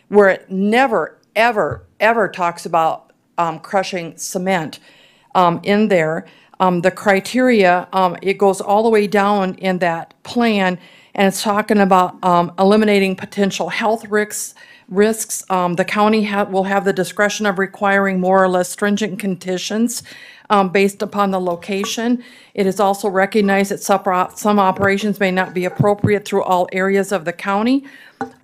where it never, ever, ever talks about crushing cement in there. The criteria, it goes all the way down in that plan, and it's talking about eliminating potential health risks. The county will have the discretion of requiring more or less stringent conditions based upon the location. It is also recognized that some operations may not be appropriate through all areas of the county.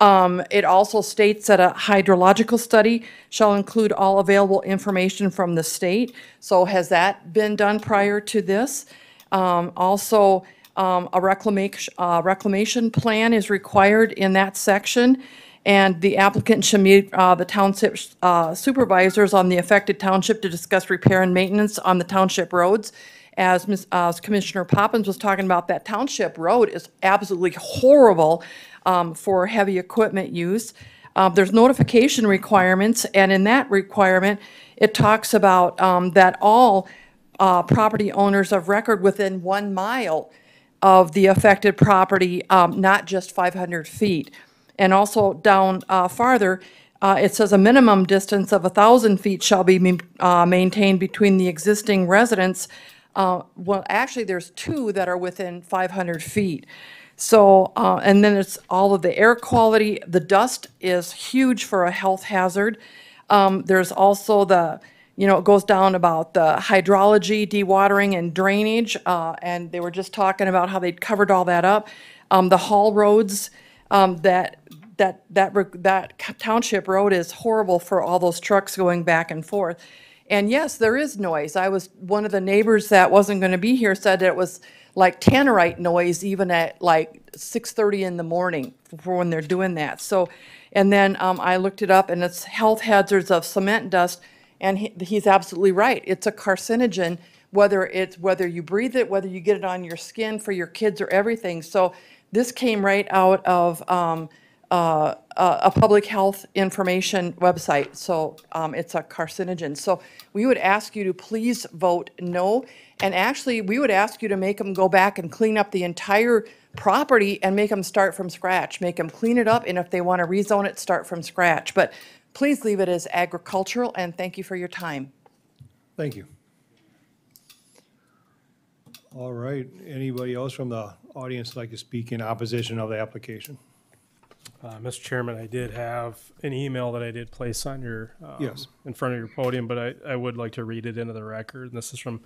It also states that a hydrological study shall include all available information from the state. So has that been done prior to this? Also, a reclamation plan is required in that section, and the applicant should meet the township supervisors on the affected township to discuss repair and maintenance on the township roads. As Commissioner Poppins was talking about, that township road is absolutely horrible for heavy equipment use. There's notification requirements, and in that requirement, it talks about that all property owners of record within 1 mile of the affected property, not just 500 feet. And also down farther, it says a minimum distance of 1,000 feet shall be maintained between the existing residents. Well, actually, there's 2 that are within 500 feet. So, and then it's all of the air quality. The dust is huge for a health hazard. There's also it goes down about the hydrology, dewatering, and drainage. And they were just talking about how they'd covered all that up. The haul roads, that township road is horrible for all those trucks going back and forth. And yes, there is noise. One of the neighbors that wasn't going to be here said that it was like tannerite noise even at like 6:30 in the morning for when they're doing that. So, and then I looked it up, and it's health hazards of cement dust, and he's absolutely right. It's a carcinogen, whether you breathe it, whether you get it on your skin, for your kids or everything. So this came right out of a public health information website. So it's a carcinogen. So we would ask you to please vote no. And actually, we would ask you to make them go back and clean up the entire property and make them start from scratch. Make them clean it up, and if they want to rezone it, start from scratch. But please leave it as agricultural, and thank you for your time. Thank you. All right, anybody else from the audience like to speak in opposition of the application? Mr. Chairman, I did have an email that I did place on your, Yes. in front of your podium, but I would like to read it into the record. And this is from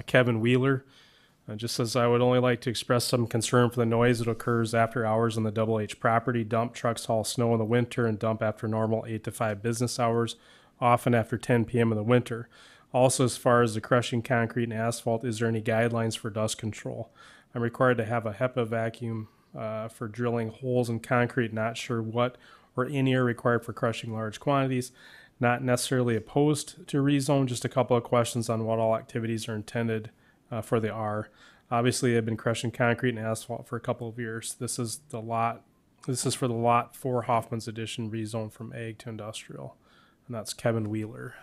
Kevin Wheeler. It just says, I would only like to express some concern for the noise that occurs after hours on the Double H property. Dump trucks haul snow in the winter and dump after normal 8 to 5 business hours, often after 10 p.m. in the winter. Also, as far as the crushing concrete and asphalt, is there any guidelines for dust control? I'm required to have a HEPA vacuum for drilling holes in concrete. Not sure what or any are required for crushing large quantities. Not necessarily opposed to rezone, just a couple of questions on what all activities are intended for the R. Obviously, I've been crushing concrete and asphalt for a couple of years. This is for the lot 4 Hoffman's Edition rezone from ag to industrial. And that's Kevin Wheeler.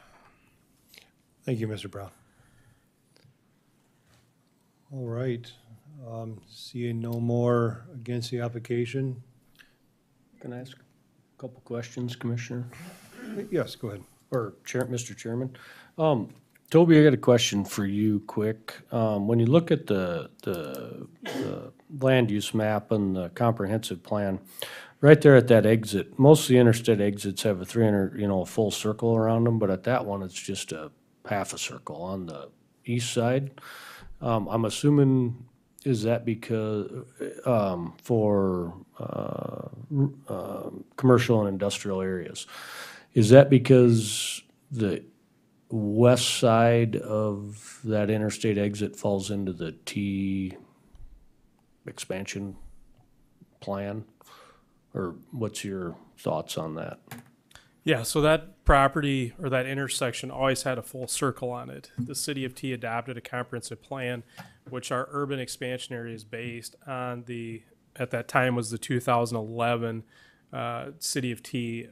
Thank you, Mr. Brown. All right, seeing no more against the application. Can I ask a couple questions, Commissioner? Yes, go ahead. Or Mr. Chairman? Toby, I got a question for you quick. When you look at the land use map and the comprehensive plan, right there at that exit, most of the interstate exits have a 300, a full circle around them, but at that one, it's just a half a circle on the east side. I'm assuming, is that because, for commercial and industrial areas, is that because the west side of that interstate exit falls into the T expansion plan? Or what's your thoughts on that? Yeah, so that property or that intersection always had a full circle on it. The city of T adopted a comprehensive plan, which our urban expansion area is based on at that time was the 2011 city of T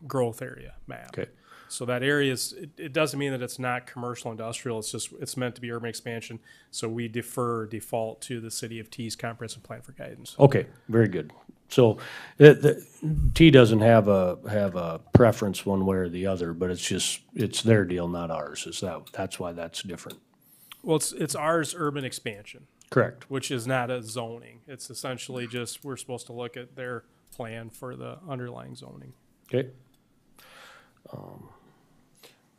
growth area map. Okay. So that area it doesn't mean that it's not commercial industrial, it's meant to be urban expansion. So we default to the city of T's comprehensive plan for guidance. Okay, very good. So T doesn't have a preference one way or the other, but it's their deal, not ours. That's why that's different. Well, it's ours urban expansion, Correct. which is not a zoning. It's essentially just, we're supposed to look at their plan for the underlying zoning. Okay.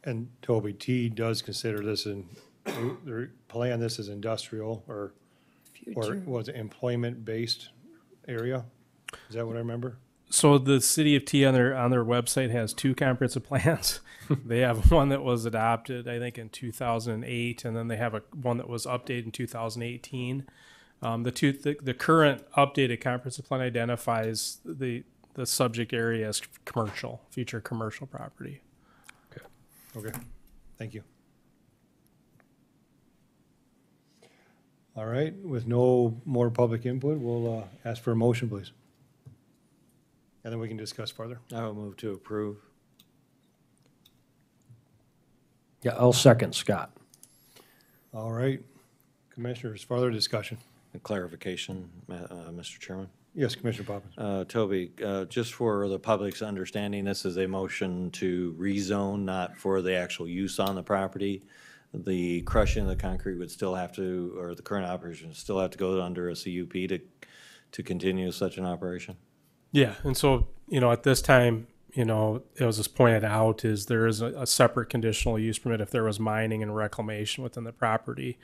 And Toby, T does consider this their plan this as industrial or was it employment-based area? Is that what I remember? So the city of T on their website has two comprehensive plans. They have one that was adopted, I think, in 2008, and then they have one that was updated in 2018. The current updated comprehensive plan identifies the subject area as commercial, future commercial property. Okay, thank you. All right, with no more public input, we'll ask for a motion, please. And then we can discuss further. I will move to approve. Yeah, I'll second Scott. All right, commissioners, further discussion. A clarification, Mr. Chairman. Yes, Commissioner Poppins. Toby, just for the public's understanding, this is a motion to rezone, not for the actual use on the property. The crushing of the concrete would still have to, or the current operation would still have to go under a CUP to continue such an operation? Yeah, and so, at this time, it was just pointed out is there is a separate conditional use permit if there was mining and reclamation within the property.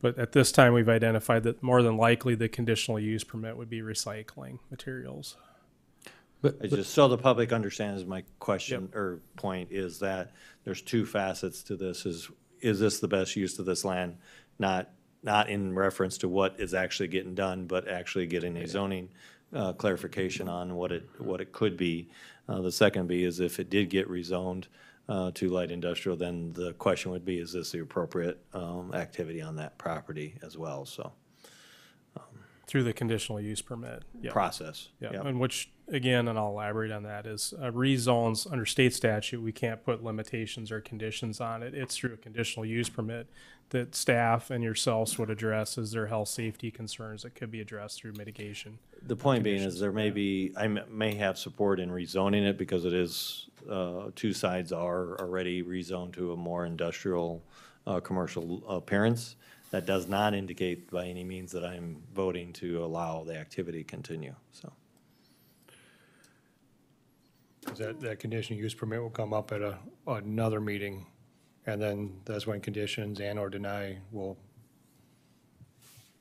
But at this time, we've identified that more than likely the conditional use permit would be recycling materials. But just so the public understands, my question or point is that there's two facets to this. Is this the best use of this land? Not in reference to what is actually getting done, but actually getting a zoning clarification on what it could be. The second B is if it did get rezoned to light industrial, then the question would be, is this the appropriate activity on that property as well? So Through the conditional use permit. Yep. process. Yeah, Yep. and which, again, and I'll elaborate on that, is rezones under state statute, we can't put limitations or conditions on it. It's through a conditional use permit that staff and yourselves would address as their health safety concerns that could be addressed through mitigation. The point being is there may be, may have support in rezoning it because it is, two sides are already rezoned to a more industrial, commercial appearance. That does not indicate by any means that I'm voting to allow the activity to continue, so. That conditional use permit will come up at another meeting, and then that's when conditions and or deny will.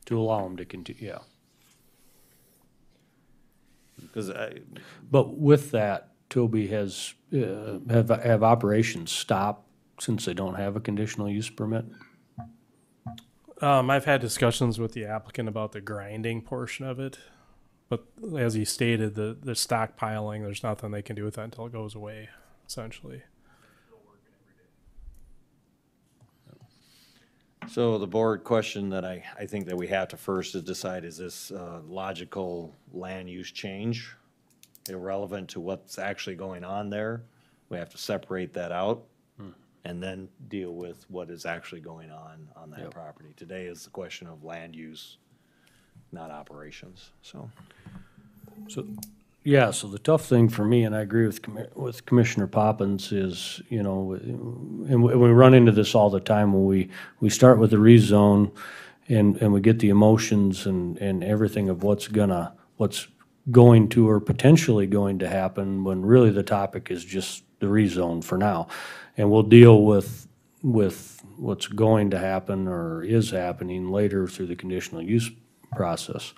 To allow them to continue, yeah. Because But with that, Toby, have operations stopped since they don't have a conditional use permit? I've had discussions with the applicant about the grinding portion of it, but as he stated, the stockpiling, there's nothing they can do with that until it goes away, essentially. So the board question that I think that we have to first is decide, is this logical land use change irrelevant to what's actually going on there? We have to separate that out and then deal with what is actually going on that property. Today is the question of land use, not operations, so. Yeah, so the tough thing for me, and I agree with Commissioner Poppins, is, and we run into this all the time when we start with the rezone and we get the emotions and everything of what's going to or potentially going to happen, when really the topic is just the rezone for now. And we'll deal with what's going to happen or is happening later through the conditional use process.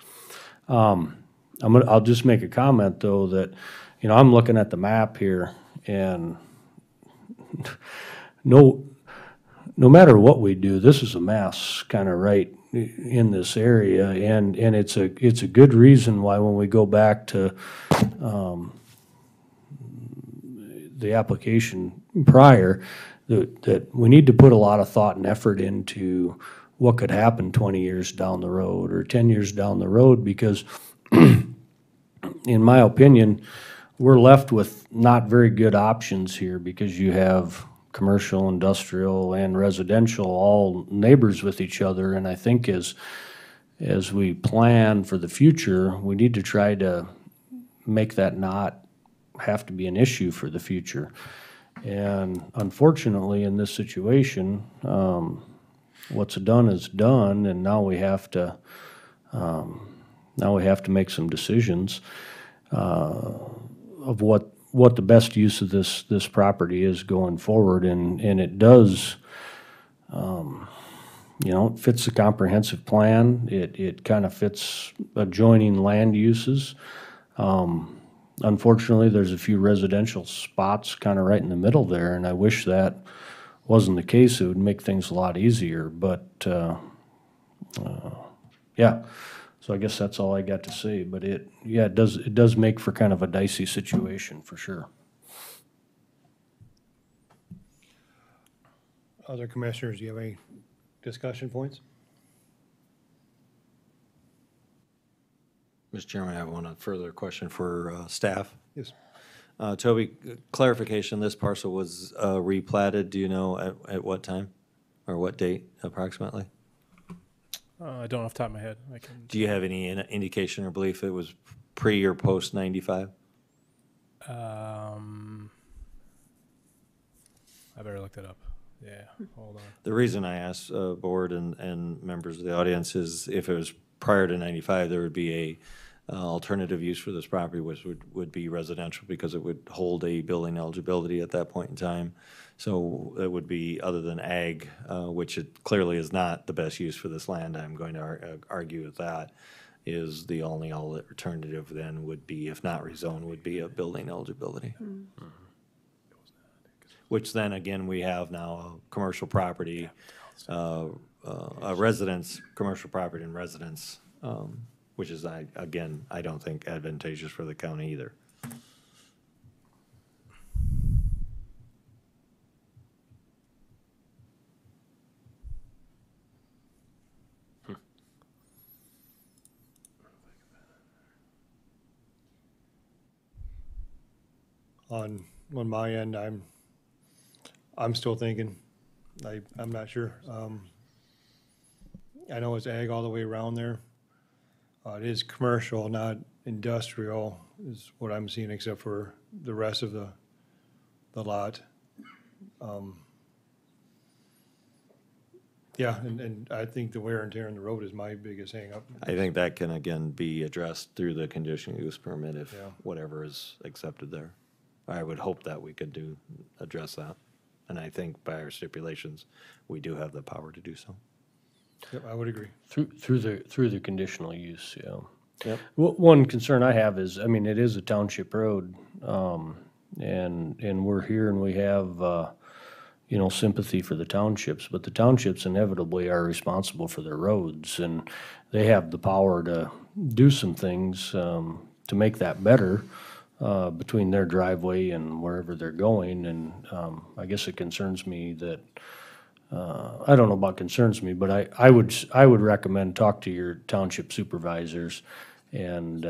I'll just make a comment though that, I'm looking at the map here, and no matter what we do, this is a mess kind of right in this area, and it's a good reason why when we go back to the application prior, that we need to put a lot of thought and effort into what could happen 20 years down the road or 10 years down the road, because in my opinion, we're left with not very good options here, because you have commercial, industrial, and residential all neighbors with each other. And I think as we plan for the future, we need to try to make that not have to be an issue for the future. And unfortunately, in this situation, what's done is done, and now we have to make some decisions of what the best use of this property is going forward. And it does, it fits the comprehensive plan. It kind of fits adjoining land uses. Unfortunately, there's a few residential spots kind of right in the middle there, and I wish that wasn't the case. It would make things a lot easier, but, yeah. So I guess that's all I got to say, but it does make for kind of a dicey situation, for sure. Other commissioners, do you have any discussion points? Mr. Chairman, I have one further question for staff. Yes. Toby, clarification, this parcel was replatted, do you know at what time or what date approximately? I don't off the top of my head. Do you have any indication or belief it was pre or post 95? I better look that up. Yeah, hold on. The reason I asked board and members of the audience is if it was prior to 95, there would be a alternative use for this property, which would be residential, because it would hold a building eligibility at that point in time. So it would be, other than ag, which it clearly is not the best use for this land, I'm going to argue with that, is the only alternative then would be, if not rezone, would be a building eligibility. Mm-hmm. Which then again, we have now a commercial property, a residence, commercial property and residence, which is, I don't think advantageous for the county either. On my end, I'm still thinking, I'm not sure. I know it's ag all the way around there. It is commercial, not industrial, is what I'm seeing, except for the rest of the lot. Yeah, and I think the wear and tear on the road is my biggest hang-up. I think that can again be addressed through the conditional use permit if Yeah. whatever is accepted there. I would hope that we could address that. And I think by our stipulations, we do have the power to do so. Yep, I would agree. Through the conditional use, yeah. Yep. One concern I have is, I mean, it is a township road, and we're here and we have, sympathy for the townships, but the townships inevitably are responsible for their roads, and they have the power to do some things to make that better between their driveway and wherever they're going. And I guess it concerns me that, I don't know about concerns me, but I would recommend talk to your township supervisors, and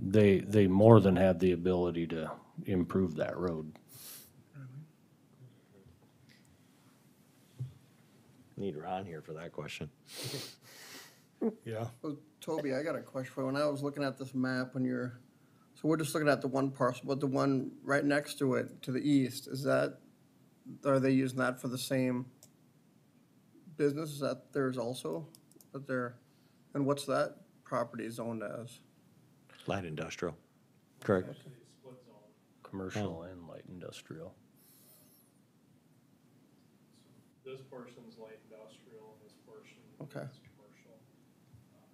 they more than have the ability to improve that road. Need Ron here for that question. Yeah. Well, Toby, I got a question for you. When I was looking at this map, so we're just looking at the one parcel, but the one right next to it, to the east, are they using that for the same business? Is that theirs also? And what's that property zoned as? Light industrial, correct? Commercial and light industrial. This portion's light industrial, and this portion Okay. is commercial.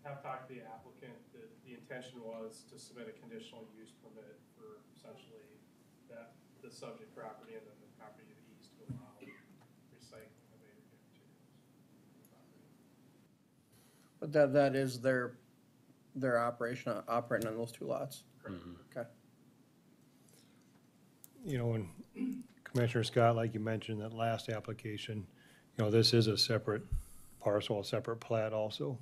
Have talked to the applicant, the intention was to submit a conditional use permit for essentially the subject property and then the property to the east to allow recycling of aggregate materials. But that is their operating on those two lots? Mm-hmm. Okay. you know, and Commissioner Scott, like you mentioned, that last application, you know, this is a separate parcel, a separate plat also.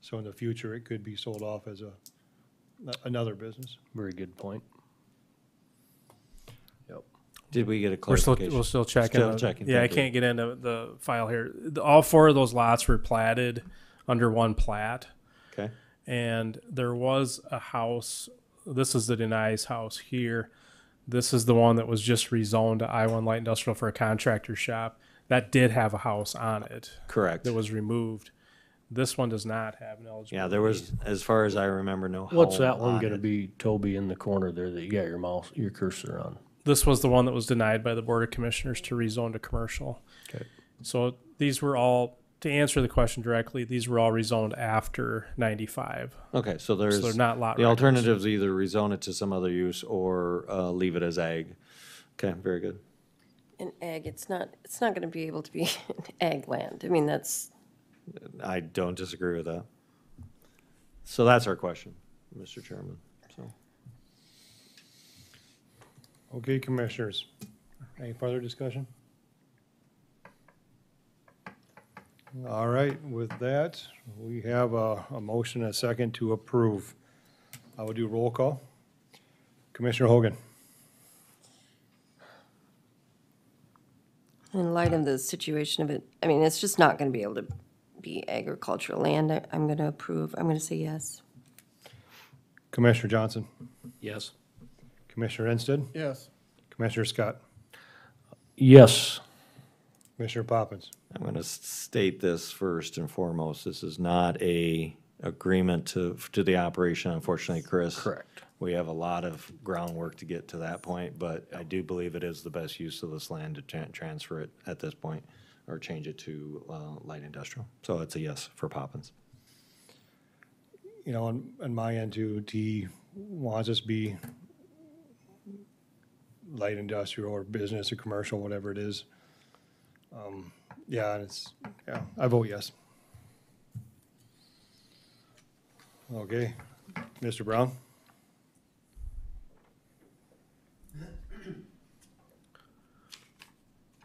So in the future, it could be sold off as another business. Very good point. Yep. Did we get a We're clarification? still checking. Still checking. Yeah, I Thank you. can't get into the file here. All 4 of those lots were platted under one plat. Okay. And there was a house, this is the Denai's house here. This is the one that was just rezoned to I-1 Light Industrial for a contractor shop. That did have a house on it. Correct. That was removed. This one does not have an eligibility. Yeah, there was, as far as I remember, no What's home that one on gonna it. be, Toby, in the corner there that you got your cursor on? This was the one that was denied by the Board of Commissioners to rezone to commercial. Okay. So these were all, to answer the question directly, these were all rezoned after 95. Okay, so there's, they're not lot the records. alternatives either rezone it to some other use or leave it as ag. Okay, very good. In ag, it's not going to be able to be ag land. I mean, that's, I don't disagree with that. So that's our question, Mr. Chairman. So Okay, Commissioners, any further discussion? All right, with that, we have a motion and a second to approve. I will do roll call. Commissioner Hogan. in light of the situation of it, I mean, it's just not going to be able to be agricultural land. I'm going to approve. I'm going to say yes. Commissioner Johnson. Yes. Commissioner Ensted. Yes. Commissioner Scott. Yes. Commissioner Poppins. I'm going to state this first and foremost. This is not a agreement to the operation, unfortunately, Chris. Correct. We have a lot of groundwork to get to that point, but I do believe it is the best use of this land to transfer it at this point or change it to light industrial. So it's a yes for Poppins. You know, on my end too, T wants us to be light industrial or business or commercial, whatever it is. Yeah, I vote yes. Okay, Mr. Brown?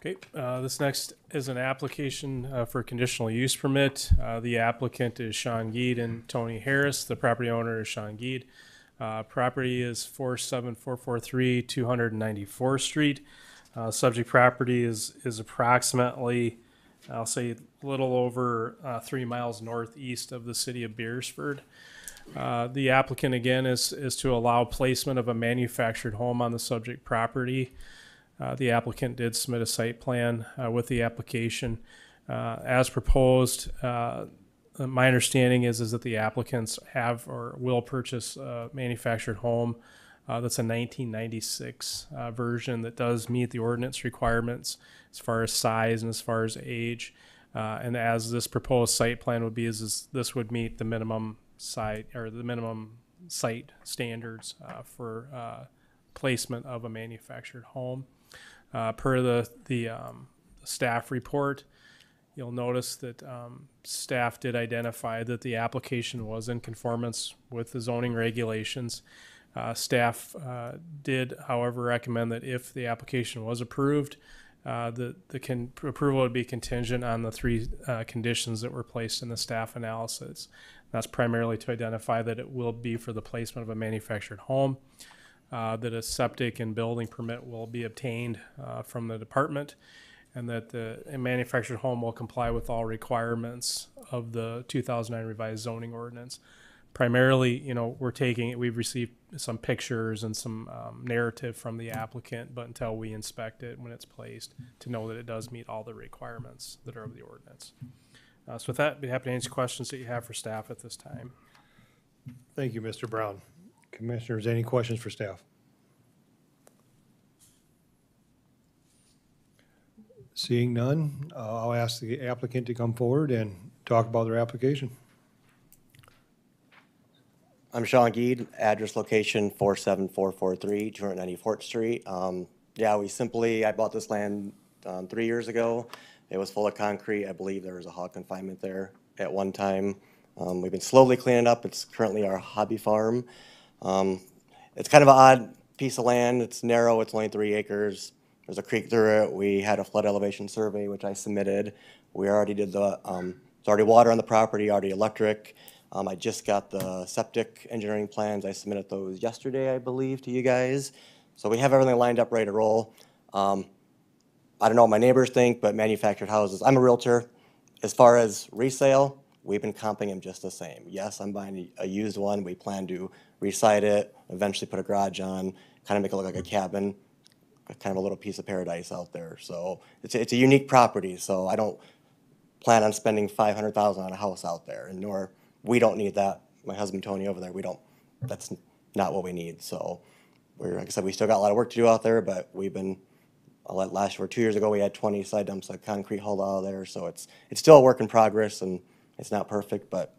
Okay, this next is an application for a conditional use permit. The applicant is Sean Geed and Tony Harris. The property owner is Sean Geed. Property is 47443 294th Street. Subject property is approximately, I'll say, a little over 3 miles northeast of the city of Beersford. The applicant, again, is to allow placement of a manufactured home on the subject property. The applicant did submit a site plan with the application. As proposed, my understanding is that the applicants have or will purchase a manufactured home that's a 1996 version that does meet the ordinance requirements as far as size and as far as age. And as this proposed site plan would be, is this would meet the minimum site or the minimum site standards for placement of a manufactured home. Per the staff report, you'll notice that staff did identify that the application was in conformance with the zoning regulations. Staff did, however, recommend that if the application was approved, the approval would be contingent on the 3 conditions that were placed in the staff analysis. That's primarily to identify that it will be for the placement of a manufactured home, that a septic and building permit will be obtained from the department, and that the manufactured home will comply with all requirements of the 2009 revised zoning ordinance. Primarily, you know, we've received some pictures and some narrative from the applicant, but until we inspect it when it's placed, to know that it does meet all the requirements that are of the ordinance. So with that, I'd be happy to answer questions that you have for staff at this time. Thank you, Mr. Brown. Commissioners, any questions for staff? Seeing none, I'll ask the applicant to come forward and talk about their application. I'm Sean Geed, address location 47443 294th Street. I bought this land 3 years ago. It was full of concrete. I believe there was a hog confinement there at one time. We've been slowly cleaning up. It's currently our hobby farm. It's kind of an odd piece of land. It's narrow, it's only 3 acres. There's a creek through it. We had a flood elevation survey, which I submitted. We already did the, there's already water on the property, already electric. I just got the septic engineering plans. I submitted those yesterday, I believe, to you guys. So we have everything lined up, ready to roll. I don't know what my neighbors think, but manufactured houses, I'm a realtor. As far as resale, we've been comping them just the same. Yes, I'm buying a used one. We plan to re-site it, eventually put a garage on, kind of make it look like a cabin, kind of a little piece of paradise out there. So it's a unique property, so I don't plan on spending $500,000 on a house out there, and nor, we don't need that. My husband Tony over there, that's not what we need. So we're, like I said, we still got a lot of work to do out there, but we've been, last year, 2 years ago, we had 20 side dumps of concrete hauled out of there, so it's still a work in progress, and it's not perfect, but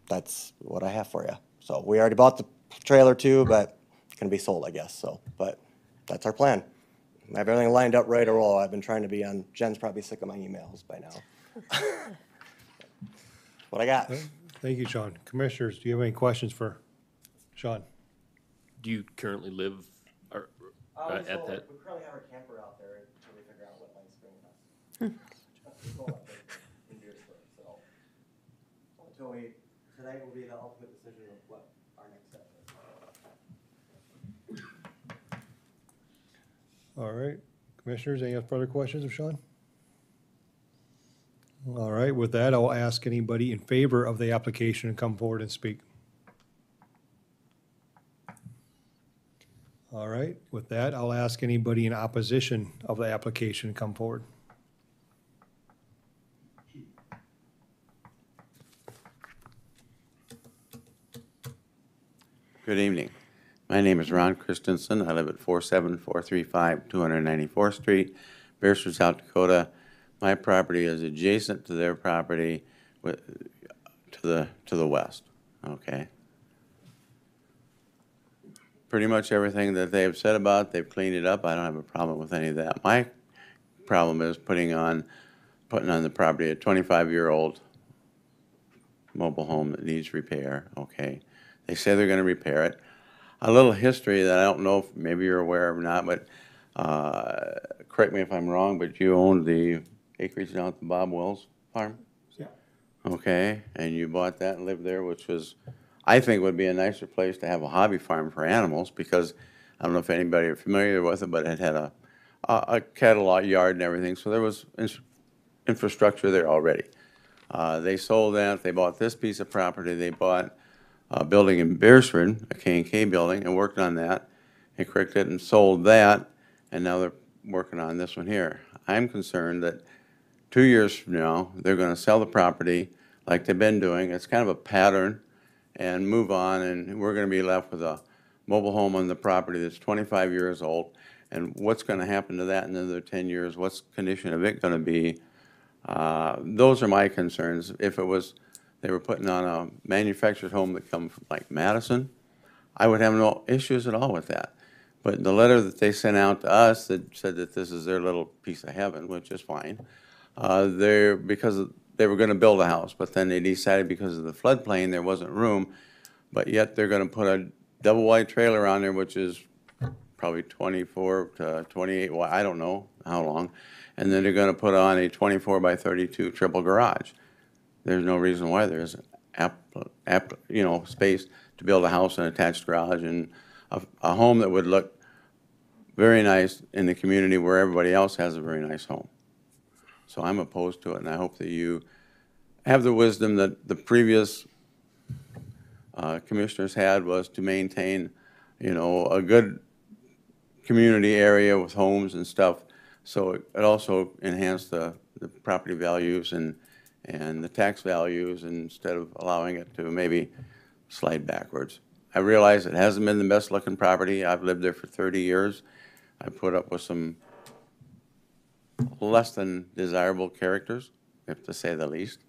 that's what I have for you. So we already bought the trailer too, but it's gonna be sold, I guess, so, but that's our plan. I have everything lined up, ready to roll. I've been trying to be on, Jen's probably sick of my emails by now. What I got. Thank you, Sean. Commissioners, do you have any questions for Sean? Do you currently live at that? We currently have our camper out there until we figure out what lights bring us. Until tonight will be the ultimate decision of what our next step is. All right. Commissioners, any further questions of Sean? All right, with that, I'll ask anybody in favor of the application to come forward and speak. All right, with that, I'll ask anybody in opposition of the application to come forward. Good evening. My name is Ron Christensen. I live at 47435 294th Street, Beresford, South Dakota. My property is adjacent to their property to the west, okay? Pretty much everything that they've said about, they've cleaned it up. I don't have a problem with any of that. My problem is putting on the property a 25-year-old mobile home that needs repair, okay? They say they're gonna repair it. A little history that I don't know if maybe you're aware of or not, but correct me if I'm wrong, but you owned the acreage down at the Bob Wells farm? Yeah. Okay, and you bought that and lived there, which was, I think would be a nicer place to have a hobby farm for animals, because I don't know if anybody are familiar with it, but it had a cattle yard and everything, so there was infrastructure there already. They sold that, they bought this piece of property, they bought a building in Beresford, a K&K building, and worked on that, and corrected it and sold that, and now they're working on this one here. I'm concerned that 2 years from now, they're gonna sell the property like they've been doing. It's kind of a pattern, and move on, and we're gonna be left with a mobile home on the property that's 25 years old. And what's gonna happen to that in another 10 years? What's the condition of it gonna be? Those are my concerns. If it was, they were putting on a manufactured home that come from like Madison, I would have no issues at all with that. But the letter that they sent out to us that said that this is their little piece of heaven, which is fine, because they were gonna build a house, but then they decided because of the floodplain, there wasn't room, but yet they're gonna put a double wide trailer on there, which is probably 24 to 28 wide, I don't know how long, and then they're gonna put on a 24 by 32 triple garage. There's no reason why there isn't space to build a house and attached garage and a home that would look very nice in the community where everybody else has a very nice home. So I'm opposed to it, and I hope that you have the wisdom that the previous commissioners had, was to maintain, a good community area with homes and stuff. So it also enhanced the property values and the tax values, instead of allowing it to maybe slide backwards. I realize it hasn't been the best looking property. I've lived there for 30 years. I put up with some less than desirable characters, if to say the least.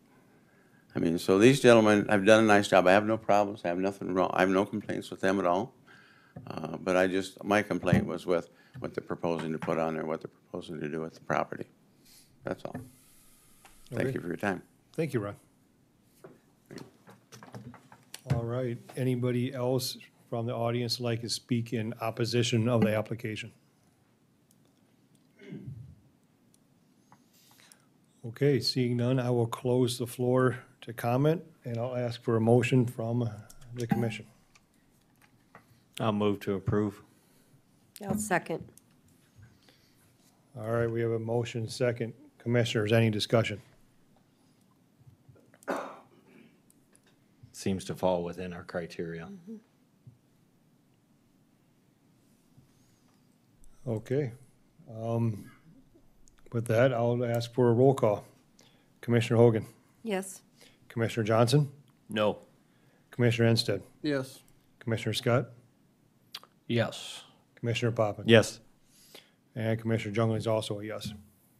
I mean, so these gentlemen have done a nice job. I have no problems. I have nothing wrong. I have no complaints with them at all. But my complaint was with what they're proposing to put on there, what they're proposing to do with the property. That's all. Thank you for your time. Thank you, Ron. All right, anybody else from the audience like to speak in opposition of the application? Okay, seeing none, I will close the floor to comment, and I'll ask for a motion from the commission. I'll move to approve. I'll second. All right, we have a motion second. Commissioners, any discussion? Seems to fall within our criteria. Okay. With that, I'll ask for a roll call. Commissioner Hogan, Yes. Commissioner Johnson, No. Commissioner Ensted, Yes. Commissioner Scott, Yes. Commissioner Poppins. Yes. And Commissioner Jungling is also a yes.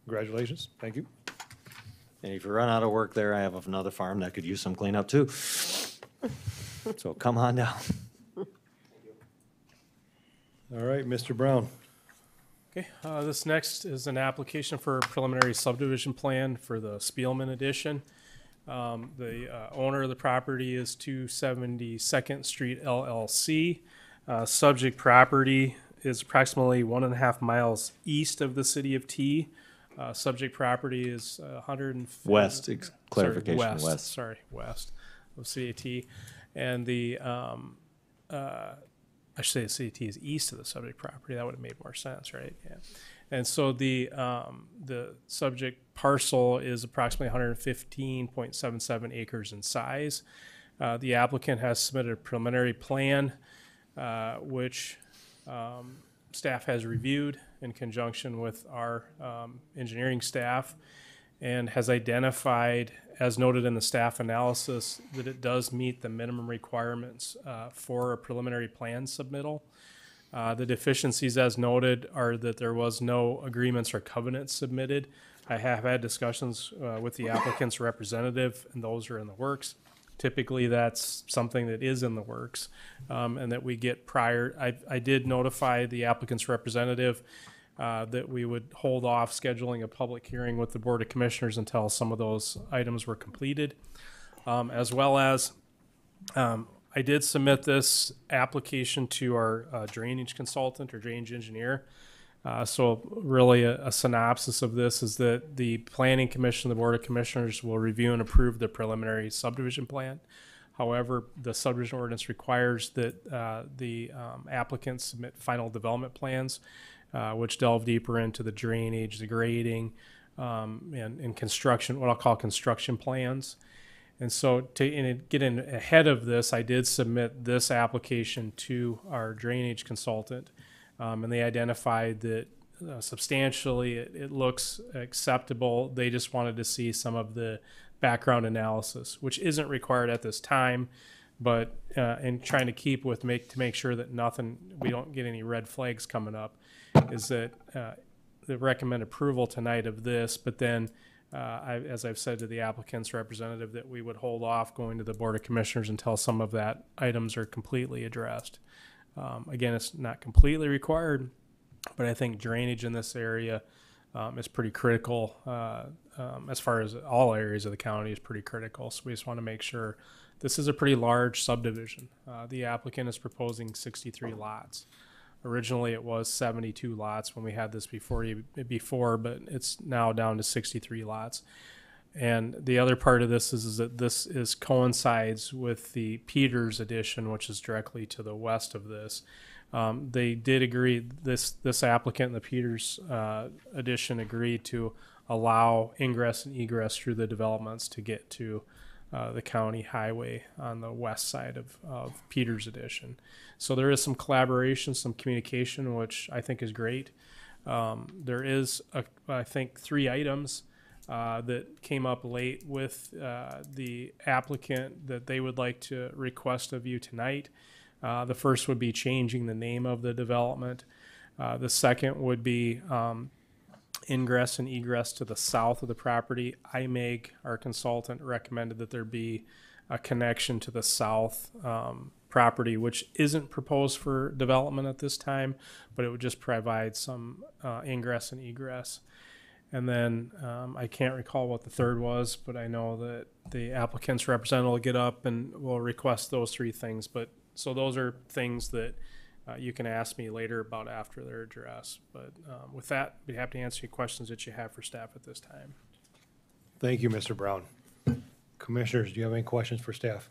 Congratulations. Thank you. And if you run out of work there, I have another farm that could use some cleanup too. So come on down. All right, Mr. Brown. Okay, this next is an application for a preliminary subdivision plan for the Spielman addition. The owner of the property is 272nd Street LLC. Subject property is approximately 1.5 miles east of the city of T. Subject property is 150. West, clarification, west. west. Sorry, west of city of T. And the, I should say the city of T is east of the subject property. That would have made more sense, right? Yeah. And so the subject parcel is approximately 115.77 acres in size. The applicant has submitted a preliminary plan, which staff has reviewed in conjunction with our engineering staff, and has identified, as noted in the staff analysis, that it does meet the minimum requirements for a preliminary plan submittal. The deficiencies, as noted, are that there was no agreements or covenants submitted. I have had discussions with the applicant's representative, and those are in the works. Typically, that's something that is in the works, and that we get prior. I did notify the applicant's representative that we would hold off scheduling a public hearing with the Board of Commissioners until some of those items were completed. As well as, I did submit this application to our drainage consultant or drainage engineer. So really a synopsis of this is that the Planning Commission, the Board of Commissioners will review and approve the preliminary subdivision plan. However, the subdivision ordinance requires that the applicants submit final development plans, which delve deeper into the drainage, the grading, and construction, what I'll call construction plans. And so to get in ahead of this, I did submit this application to our drainage consultant. And they identified that substantially it looks acceptable. They just wanted to see some of the background analysis, which isn't required at this time, but in trying to keep with to make sure that we don't get any red flags coming up, is that the recommend approval tonight of this, but then as I've said to the applicant's representative, that we would hold off going to the Board of Commissioners until some of that items are completely addressed. Again, it's not completely required, but I think drainage in this area is pretty critical. As far as all areas of the county is pretty critical. So we just want to make sure this is a pretty large subdivision. The applicant is proposing 63 lots. Originally, it was 72 lots when we had this before, but it's now down to 63 lots. And the other part of this is that this coincides with the Peters addition, which is directly to the west of this. They did agree, this applicant, the Peters addition, agreed to allow ingress and egress through the developments to get to the county highway on the west side of Peters addition. So there is some collaboration, some communication, which I think is great. There is, I think, 3 items that came up late with the applicant that they would like to request of you tonight. The first would be changing the name of the development. The second would be ingress and egress to the south of the property. IMEG, our consultant, recommended that there be a connection to the south property, which isn't proposed for development at this time, but it would just provide some ingress and egress. And then I can't recall what the third was, but I know that the applicant's representative will get up and will request those 3 things. But So those are things that you can ask me later about after their address. But with that, I'd be happy to answer any questions that you have for staff at this time. Thank you, Mr. Brown. Commissioners, do you have any questions for staff?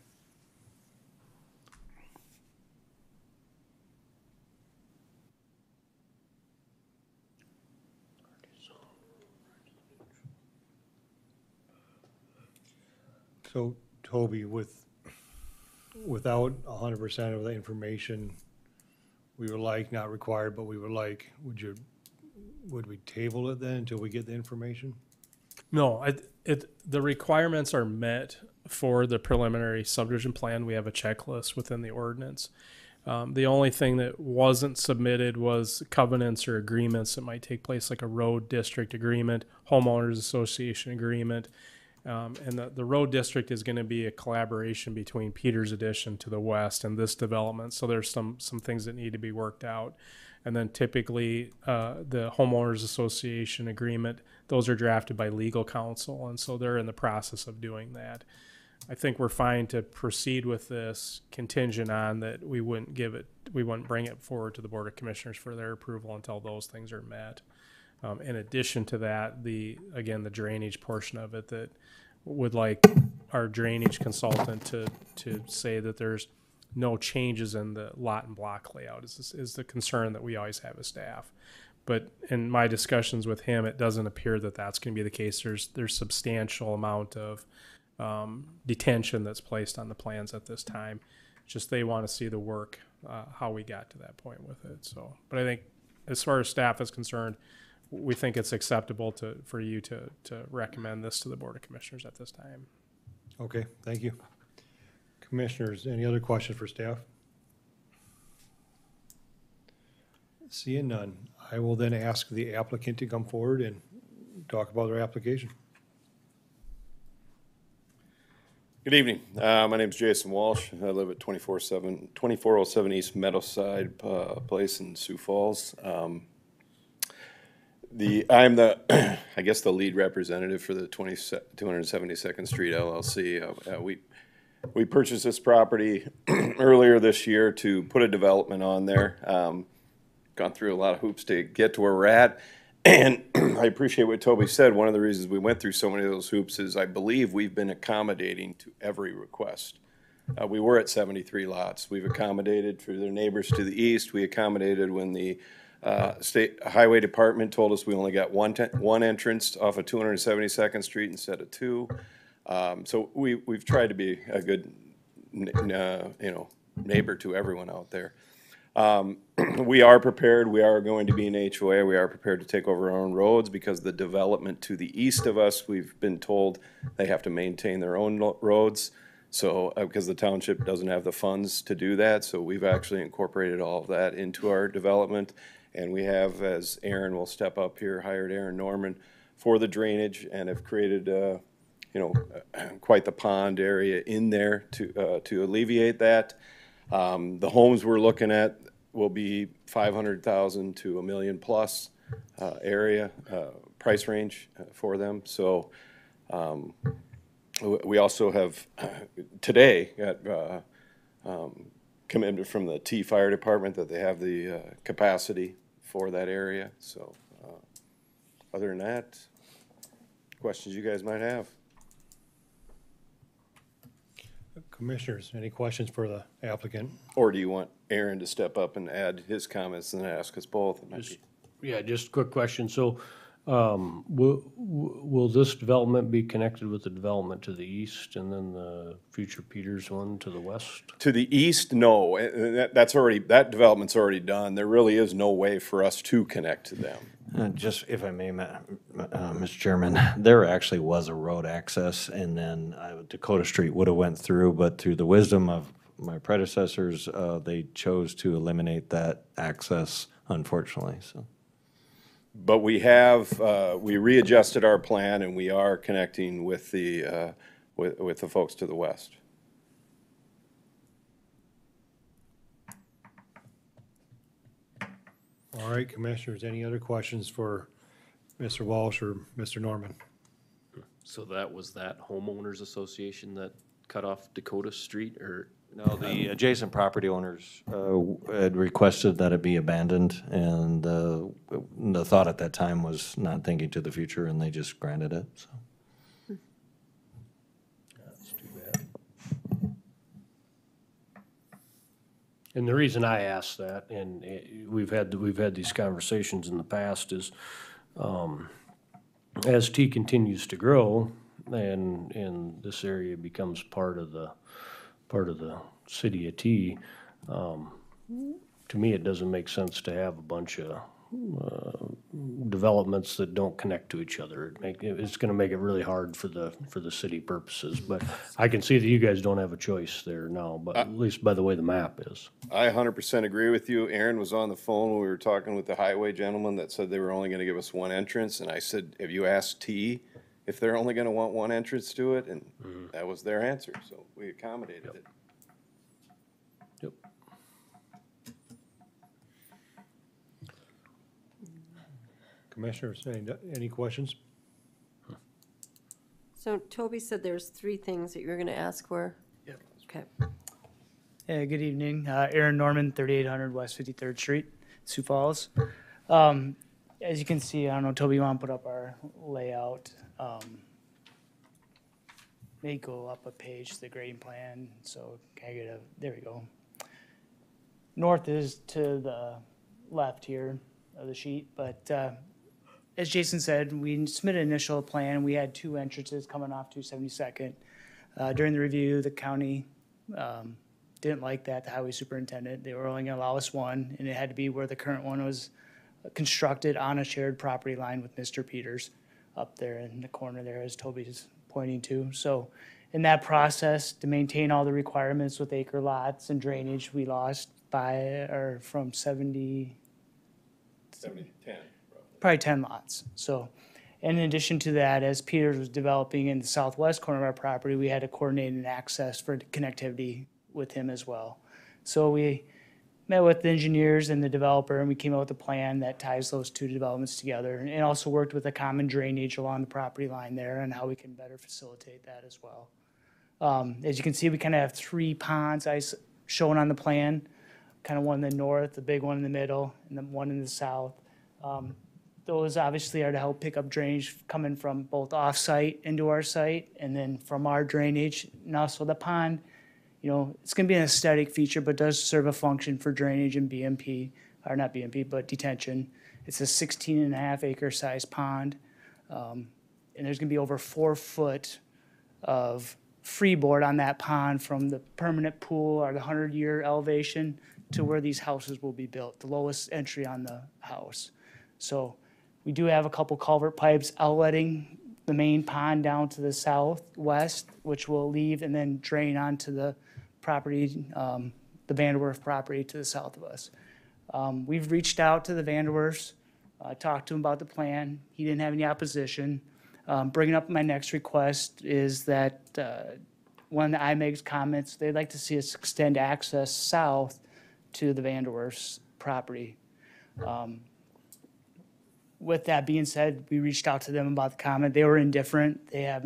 So, Toby, without 100% of the information we would like, not required, but we would like, would we table it then until we get the information? No, the requirements are met for the preliminary subdivision plan. We have a checklist within the ordinance. The only thing that wasn't submitted was covenants or agreements that might take place, like a road district agreement, homeowners association agreement. And the road district is going to be a collaboration between Peters Addition to the west and this development. So there's some things that need to be worked out. And then typically the homeowners association agreement, those are drafted by legal counsel. And so they're in the process of doing that. I think we're fine to proceed with this contingent on that we wouldn't bring it forward to the Board of Commissioners for their approval until those things are met. In addition to that, the drainage portion of it, that would like our drainage consultant to say that there's no changes in the lot and block layout is the concern that we always have as staff. But in my discussions with him, it doesn't appear that that's going to be the case. There's substantial amount of detention that's placed on the plans at this time. Just they want to see the work, how we got to that point with it. So, but I think as far as staff is concerned, we think it's acceptable for you to recommend this to the Board of Commissioners at this time. Okay, thank you. Commissioners, any other questions for staff? Seeing none, I will then ask the applicant to come forward and talk about their application. Good evening. My name is Jason Walsh. I live at 2407 East Meadowside Place in Sioux Falls. I'm the, I guess, the lead representative for the 272nd Street LLC. We purchased this property earlier this year to put a development on there. Gone through a lot of hoops to get to where we're at. And I appreciate what Toby said. One of the reasons we went through so many of those hoops is I believe we've been accommodating to every request. We were at 73 lots. We've accommodated for their neighbors to the east. We accommodated when the State Highway Department told us we only got one entrance off of 272nd Street instead of two. So we've tried to be a good, neighbor to everyone out there. We are prepared. We are going to be an HOA. We are prepared to take over our own roads because the development to the east of us, we've been told they have to maintain their own roads. So, because the township doesn't have the funds to do that, so we've actually incorporated all of that into our development. And we have, as Aaron will step up here, hired Aaron Norman for the drainage and have created, quite the pond area in there to alleviate that. The homes we're looking at will be 500,000 to $1 million plus area price range for them. So we also have today got commitment from the T Fire Department that they have the capacity for that area. So other than that, questions you guys might have. Commissioners, any questions for the applicant? Or do you want Aaron to step up and add his comments and ask us both? Just a quick question. So will this development be connected with the development to the east and then the future Peters one to the west? To the east, no. That development's already done. There really is no way for us to connect to them. Just if I may, Mr. Chairman, there actually was a road access, and then Dakota Street would have went through, but through the wisdom of my predecessors, they chose to eliminate that access, unfortunately. So, but we have we readjusted our plan, and we are connecting with the with the folks to the west. All right, Commissioners, any other questions for Mr. Walsh or Mr. Norman? So that was that homeowners association that cut off Dakota Street, or No, the adjacent property owners had requested that it be abandoned, and the thought at that time was not thinking to the future, and they just granted it, so. That's too bad. And the reason I asked that, and we've had these conversations in the past, is as T continues to grow and this area becomes part of the city of T, to me, it doesn't make sense to have a bunch of developments that don't connect to each other. It's gonna make it really hard for the city purposes, but I can see that you guys don't have a choice there now, but at least by the way the map is. I 100% agree with you. Aaron was on the phone when we were talking with the highway gentleman that said they were only gonna give us one entrance, and I said, have you asked T if they're only gonna want one entrance to it? And that was their answer, so we accommodated it. Yep. Commissioners, any questions? So Toby said there's 3 things that you're gonna ask for? Yep. Okay. Hey, good evening. Aaron Norman, 3800 West 53rd Street, Sioux Falls. As you can see, I don't know, Toby, you want to put up our layout? May go up a page, the grading plan, so can I get there we go. North is to the left here of the sheet, but as Jason said, we submitted an initial plan. We had 2 entrances coming off 272nd. During the review, the county didn't like that, the highway superintendent. They were only going to allow us 1, and it had to be where the current one was constructed on a shared property line with Mr. Peters up there in the corner there, as Toby's pointing to. So in that process, to maintain all the requirements with acre lots and drainage, we lost from 70, 10. probably 10 lots. So in addition to that, as Peters was developing in the southwest corner of our property, we had to coordinate an access for connectivity with him as well. So we met with the engineers and the developer, and we came up with a plan that ties those 2 developments together, and also worked with a common drainage along the property line there and how we can better facilitate that as well. As you can see, we kind of have 3 ponds shown on the plan, kind of one in the north, the big one in the middle, and then one in the south. Those obviously are to help pick up drainage coming from both off-site into our site, and then from our drainage. And also the pond, you know, it's going to be an aesthetic feature, but does serve a function for drainage and BMP, or not BMP, but detention. It's a 16.5 acre size pond. And there's going to be over 4 foot of freeboard on that pond from the permanent pool or the 100-year elevation to where these houses will be built, the lowest entry on the house. So we do have a couple culvert pipes outletting the main pond down to the southwest, which will leave and then drain onto the property, the Vanderwerf property to the south of us. We've reached out to the Vanderwerfs, talked to him about the plan. He didn't have any opposition. Bringing up my next request is that one of the IMEG's comments, they'd like to see us extend access south to the Vanderwerfs property. With that being said, we reached out to them about the comment. They were indifferent. They have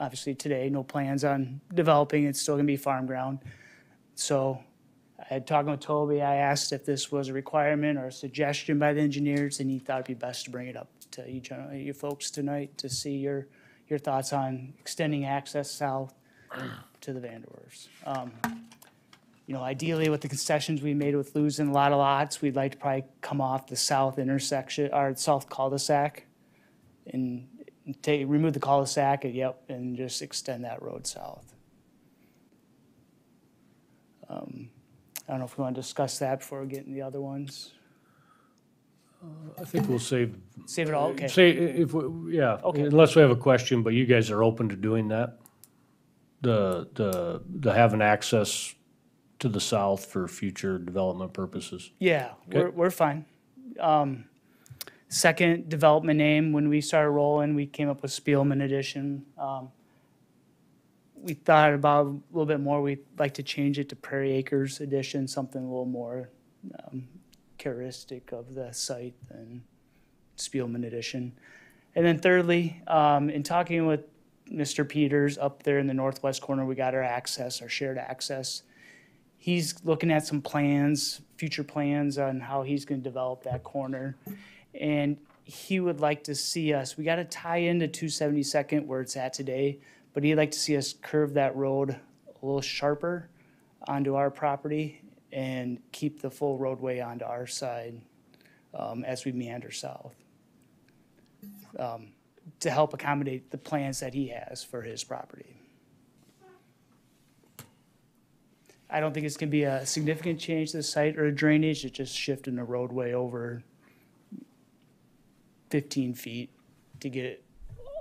obviously today, no plans on developing. It's still gonna be farm ground. So I had talked with Toby. I asked if this was a requirement or a suggestion by the engineers, and he thought it'd be best to bring it up to you folks tonight to see your thoughts on extending access south to the Vanderwerfs. You know, ideally with the concessions we made with losing a lot of lots, we'd like to probably come off the south intersection, or south cul-de-sac, and remove the cul-de-sac, and just extend that road south. I don't know if we want to discuss that before we get into the other ones. I think we'll save it all, okay. Okay. Unless we have a question, but you guys are open to doing that? The having access to the south for future development purposes? Yeah, Okay. we're fine. Second development name, when we started rolling, we came up with Spielman Edition. We thought about a little bit more. We'd like to change it to Prairie Acres Edition, something a little more characteristic of the site than Spielman Edition. And then thirdly, in talking with Mr. Peters up there in the northwest corner, we got our access, our shared access. he's looking at some plans, future plans on how he's gonna develop that corner. And he would like to see us, we gotta tie into 272nd where it's at today, but he'd like to see us curve that road a little sharper onto our property and keep the full roadway onto our side, as we meander south. To help accommodate the plans that he has for his property. I don't think it's gonna be a significant change to the site or drainage, it's just shifting the roadway over 15 feet to get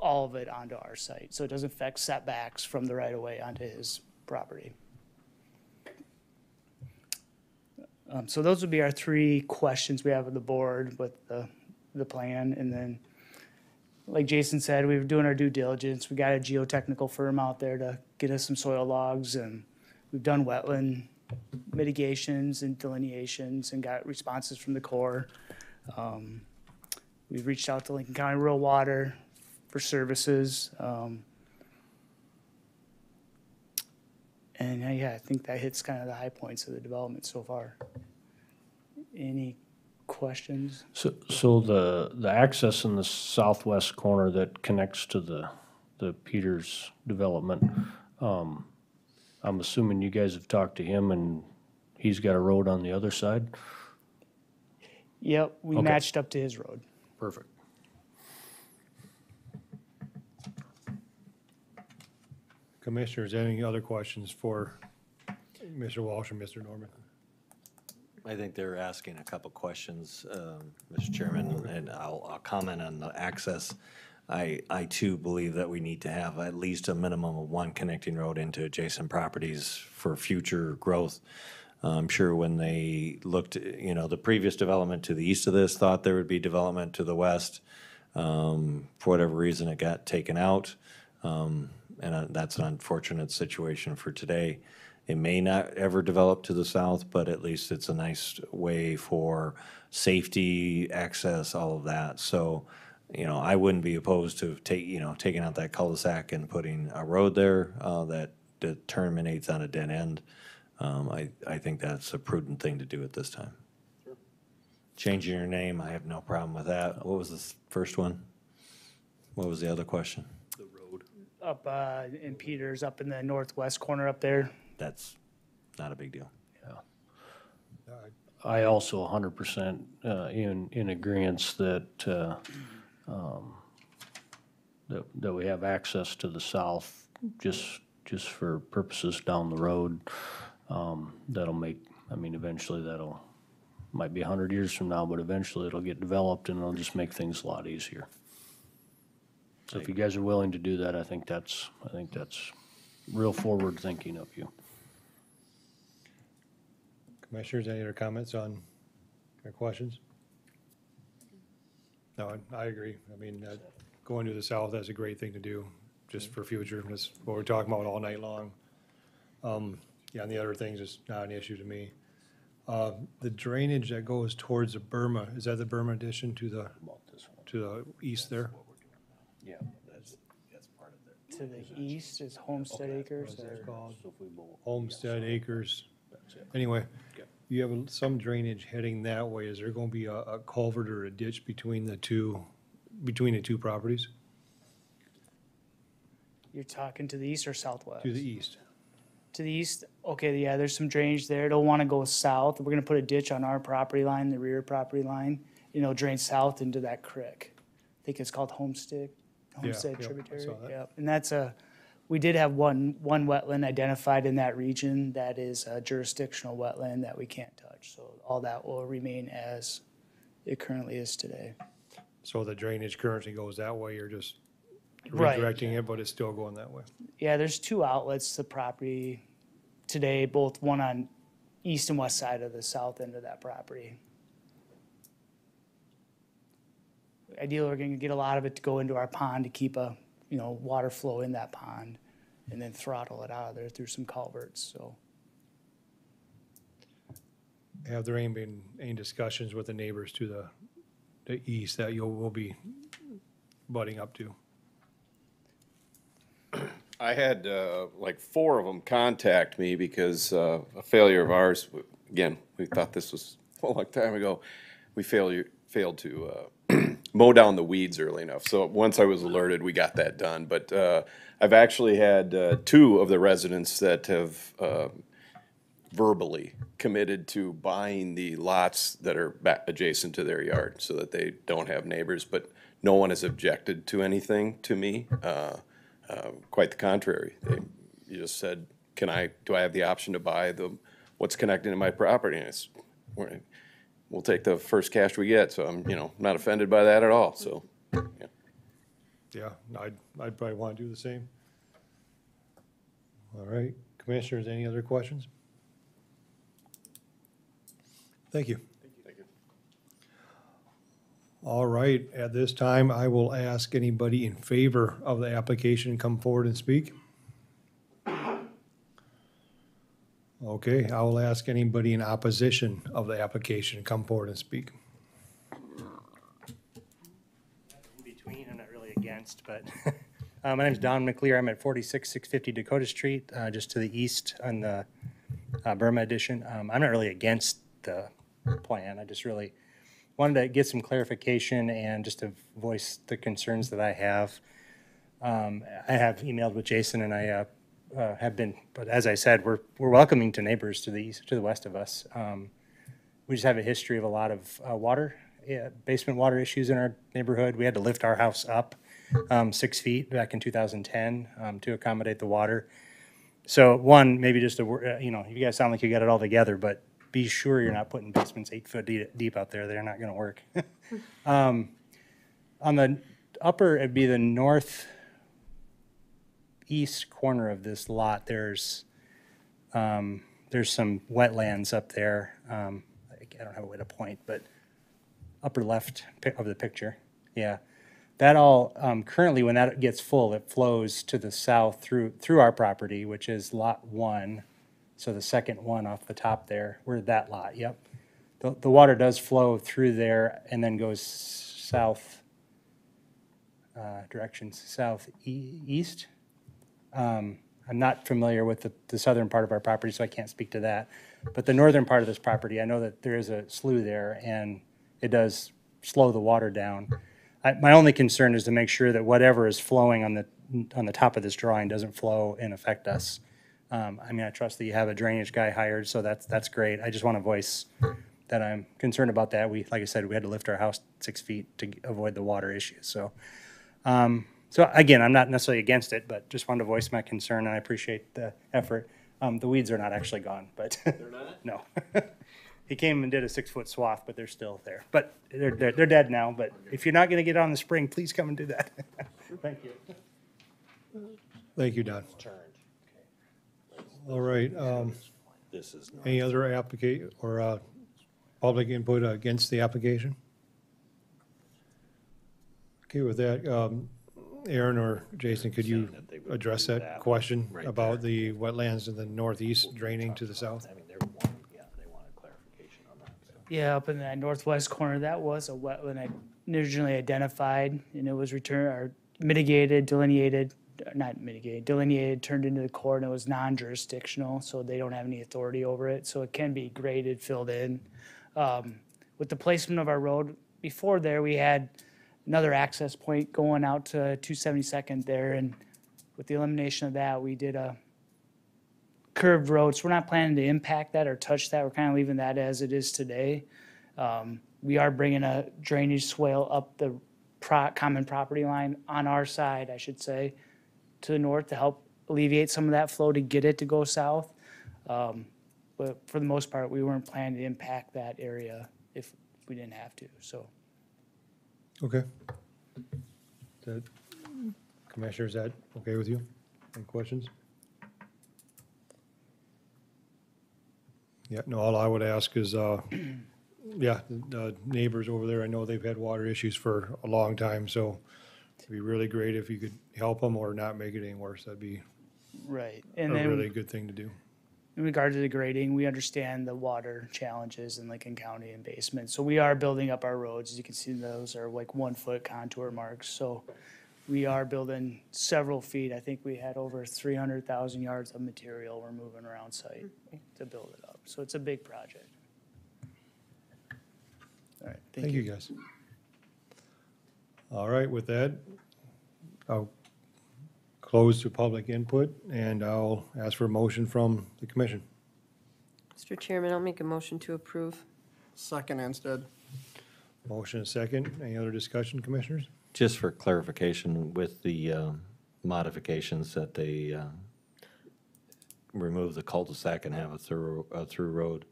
all of it onto our site, so it doesn't affect setbacks from the right of way onto his property. So those would be our three questions we have with the board with the plan, and then like Jason said, we were doing our due diligence. We got a geotechnical firm out there to get us some soil logs, and we've done wetland mitigations and delineations and got responses from the Corps. We've reached out to Lincoln County Rural Water for services. And yeah, I think that hits kind of the high points of the development so far. Any questions? So the access in the southwest corner that connects to the Peters development, I'm assuming you guys have talked to him and he's got a road on the other side? Yep, we Okay. matched up to his road. Perfect. Commissioners, any other questions for Mr. Walsh or Mr. Norman? I think they're asking a couple questions, Mr. Chairman, and I'll comment on the access. I too believe that we need to have at least a minimum of one connecting road into adjacent properties for future growth. I'm sure when they looked, the previous development to the east of this thought there would be development to the west. For whatever reason, it got taken out. And that's an unfortunate situation for today. It may not ever develop to the south, but at least it's a nice way for safety, access, all of that. So, I wouldn't be opposed to taking out that cul-de-sac and putting a road there that terminates on a dead end. I think that's a prudent thing to do at this time. Sure. Changing your name, I have no problem with that. What was the first one? What was the other question? The road. Up in Peters, up in the northwest corner up there. That's not a big deal. Yeah. I also 100% in agreeance that that we have access to the south just for purposes down the road. That'll make, eventually might be 100 years from now, but eventually it'll get developed and it'll just make things a lot easier. So if you guys are willing to do that, I think that's real forward thinking of you. Commissioners, any other comments on or questions? No, I agree. Going to the south, that's a great thing to do, just for future. That's what we're talking about all night long. Yeah, and the other things is not an issue to me. The drainage that goes towards the Burma, is that the Burma addition to the east there? Yeah, that's part of it. To the east is Homestead Acres. Homestead Acres. Anyway, you have some drainage heading that way. Is there going to be a culvert or a ditch between the two properties? You're talking to the east or southwest? To the east. To the east, okay, yeah, there's some drainage there. It'll want to go south. We're gonna put a ditch on our property line, the rear property line, drain south into that creek. I think it's called Homestead Tributary. I saw that. Yep. And we did have one wetland identified in that region that is a jurisdictional wetland that we can't touch. So all that will remain as it currently is today. So the drainage currently goes that way, you're just Right. redirecting it, but it's still going that way. Yeah, there's two outlets to the property today, both one on east and west side of the south end of that property. Ideally, we're gonna get a lot of it to go into our pond to keep a, water flow in that pond and then throttle it out of there through some culverts, so. Have there been any discussions with the neighbors to the east that will be butting up to? I had like 4 of them contact me because a failure of ours, again, we thought this was a long time ago, we failed to mow down the weeds early enough. So once I was alerted, we got that done. But I've actually had 2 of the residents that have verbally committed to buying the lots that are back adjacent to their yard so that they don't have neighbors, but no one has objected to anything to me. Quite the contrary. You just said, do I have the option to buy what's connected to my property? And we'll take the first cash we get. So I'm, not offended by that at all. So, yeah. Yeah, I'd probably want to do the same. All right, commissioners, any other questions? Thank you. Thank you. All right, at this time, I will ask anybody in favor of the application come forward and speak. Okay, I will ask anybody in opposition of the application come forward and speak. In between, I'm not really against, but my name's Don McLear. I'm at 46650 Dakota Street, just to the east on the Burma edition. I'm not really against the plan. I just really wanted to get some clarification and just to voice the concerns that I have. I have emailed with Jason, and I have been, but as I said, we're welcoming to neighbors to the east, to the west of us. We just have a history of a lot of basement water issues in our neighborhood. We had to lift our house up 6 feet back in 2010 to accommodate the water. So one, maybe just you guys sound like you got it all together, but be sure you're not putting basements 8 foot deep out there. They're not going to work. On the upper, it'd be the northeast corner of this lot. There's some wetlands up there. I don't have a way to point, but upper left of the picture. Yeah. That all, currently when that gets full, it flows to the south through our property, which is lot 1. So the second one off the top there, we're that lot, yep. The water does flow through there and then goes south, directions southeast. I'm not familiar with the southern part of our property, so I can't speak to that. But the northern part of this property, I know that there is a slough there, and it does slow the water down. My only concern is to make sure that whatever is flowing on the top of this drawing doesn't flow and affect us. I trust that you have a drainage guy hired, so that's great. I just want to voice that I'm concerned about that. Like I said, we had to lift our house 6 feet to avoid the water issues. So, so again, I'm not necessarily against it, but just wanted to voice my concern, and I appreciate the effort. The weeds are not actually gone, but they're not? No. He came and did a 6 foot swath, but they're still there. But they're dead now. But if you're not going to get on the spring, please come and do that. Thank you. Thank you, Don. All right, any other applicant or public input against the application? Okay, with that, Aaron or Jason, could you address that question about the wetlands in the northeast draining to the south? Yeah, up in that northwest corner, that was a wetland originally identified, and it was delineated, turned into the court, and it was non-jurisdictional, so they don't have any authority over it, so it can be graded, filled in. With the placement of our road, before there, we had another access point going out to 272nd there, and with the elimination of that, we did a curved road, so we're not planning to impact that or touch that. We're kind of leaving that as it is today. We are bringing a drainage swale up the common property line on our side, I should say, to the north to help alleviate some of that flow to get it to go south. But for the most part, we weren't planning to impact that area if we didn't have to, so. Okay. Commissioner, is that okay with you? Any questions? Yeah, no, all I would ask is, yeah, the neighbors over there, I know they've had water issues for a long time, so it'd be really great if you could help them or not make it any worse. That'd be right. a really good thing to do. In regard to the grading, we understand the water challenges in Lincoln County and basement. So we are building up our roads. As you can see, those are like 1 foot contour marks. So we are building several feet. I think we had over 300,000 yards of material we're moving around site to build it up. So it's a big project. All right, Thank you, guys. All right, with that, I'll close to public input, and I'll ask for a motion from the commission. Mr. Chairman, I'll make a motion to approve. Second, Anstead. Motion and second. Any other discussion, commissioners? Just for clarification, with the modifications that they remove the cul-de-sac and have a through road.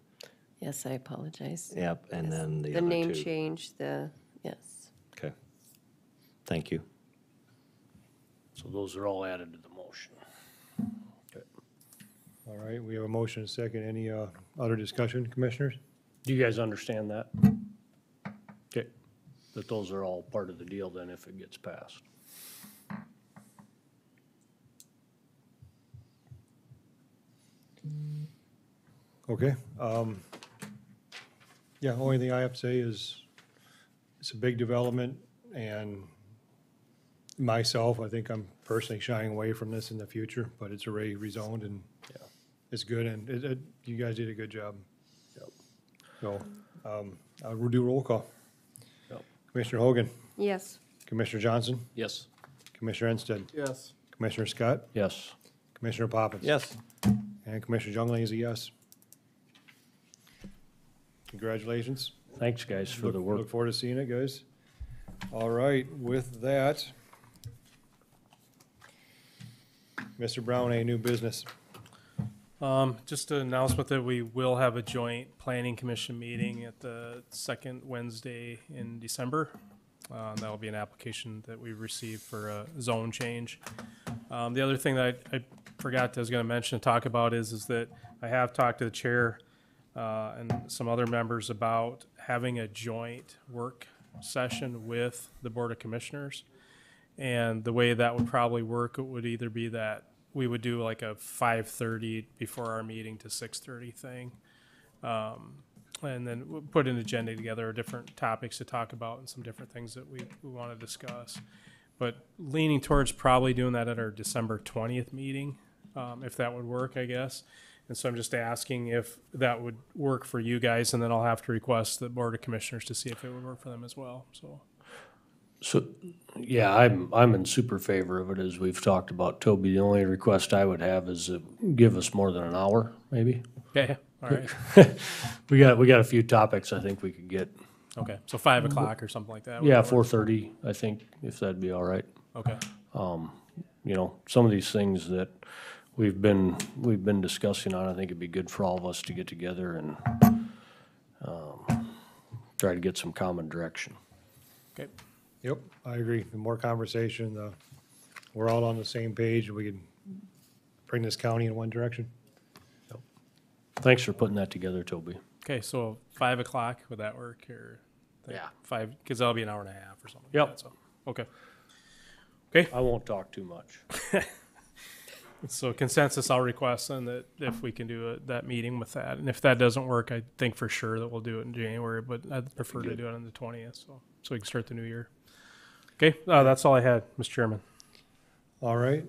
Yes, I apologize. Yep, and then the The other name two. change, yes. Okay. Thank you. So those are all added to the motion. All right, we have a motion and second. Any other discussion, commissioners? Do you guys understand that? Okay, that those are all part of the deal then if it gets passed. Okay. Yeah, only thing I have to say is it's a big development, and myself, I think I'm personally shying away from this in the future, but it's already rezoned and it's good, and you guys did a good job. So, we'll do roll call. Commissioner Hogan, Yes. Commissioner Johnson, Yes. Commissioner Enstead, Yes. Commissioner Scott, Yes. Commissioner Poppins. Yes. And Commissioner Jungling is a yes. Congratulations. Thanks, guys, for the work. Look forward to seeing it, guys. All right, with that, Mr. Brown, any new business? Just an announcement that we will have a joint planning commission meeting at the second Wednesday in December. That'll be an application that we received for a zone change. The other thing that I forgot I was gonna mention and talk about is that I have talked to the chair and some other members about having a joint work session with the Board of Commissioners. And the way that would probably work, it would either be that we would do like a 5:30 before our meeting to 6:30 thing. And then we'll put an agenda together, different topics to talk about and some different things that we want to discuss. But leaning towards probably doing that at our December 20th meeting, if that would work, I guess. And so I'm just asking if that would work for you guys, and then I'll have to request the Board of Commissioners to see if it would work for them as well, so. So, yeah, I'm in super favor of it, as we've talked about. Toby, the only request I would have is give us more than an hour, maybe. Okay, all right. We got a few topics I think we could get. Okay, so 5 o'clock or something like that? Yeah, 4:30, I think, if that'd be all right. Okay. You know, some of these things that we've been discussing on, I think it'd be good for all of us to get together and try to get some common direction. Okay. Yep, I agree. The more conversation, we're all on the same page, and we can bring this county in one direction. Thanks for putting that together, Toby. Okay, so 5 o'clock, would that work, or? Yeah. 5, because that'll be an hour and a half or something. Yep. Like that, so, okay. Okay. I won't talk too much. So consensus, I'll request then that if we can do that meeting with that, and if that doesn't work, I think for sure that we'll do it in January, but I'd prefer to do it on the 20th, so we can start the new year. Okay, that's all I had, Mr. Chairman. All right,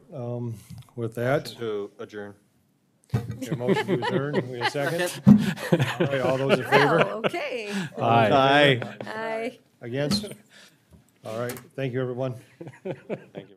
with that. To adjourn. A motion to adjourn, we have a second? All right, all those in favor? Well, okay. Aye. Aye. Against? All right, thank you, everyone. Thank you.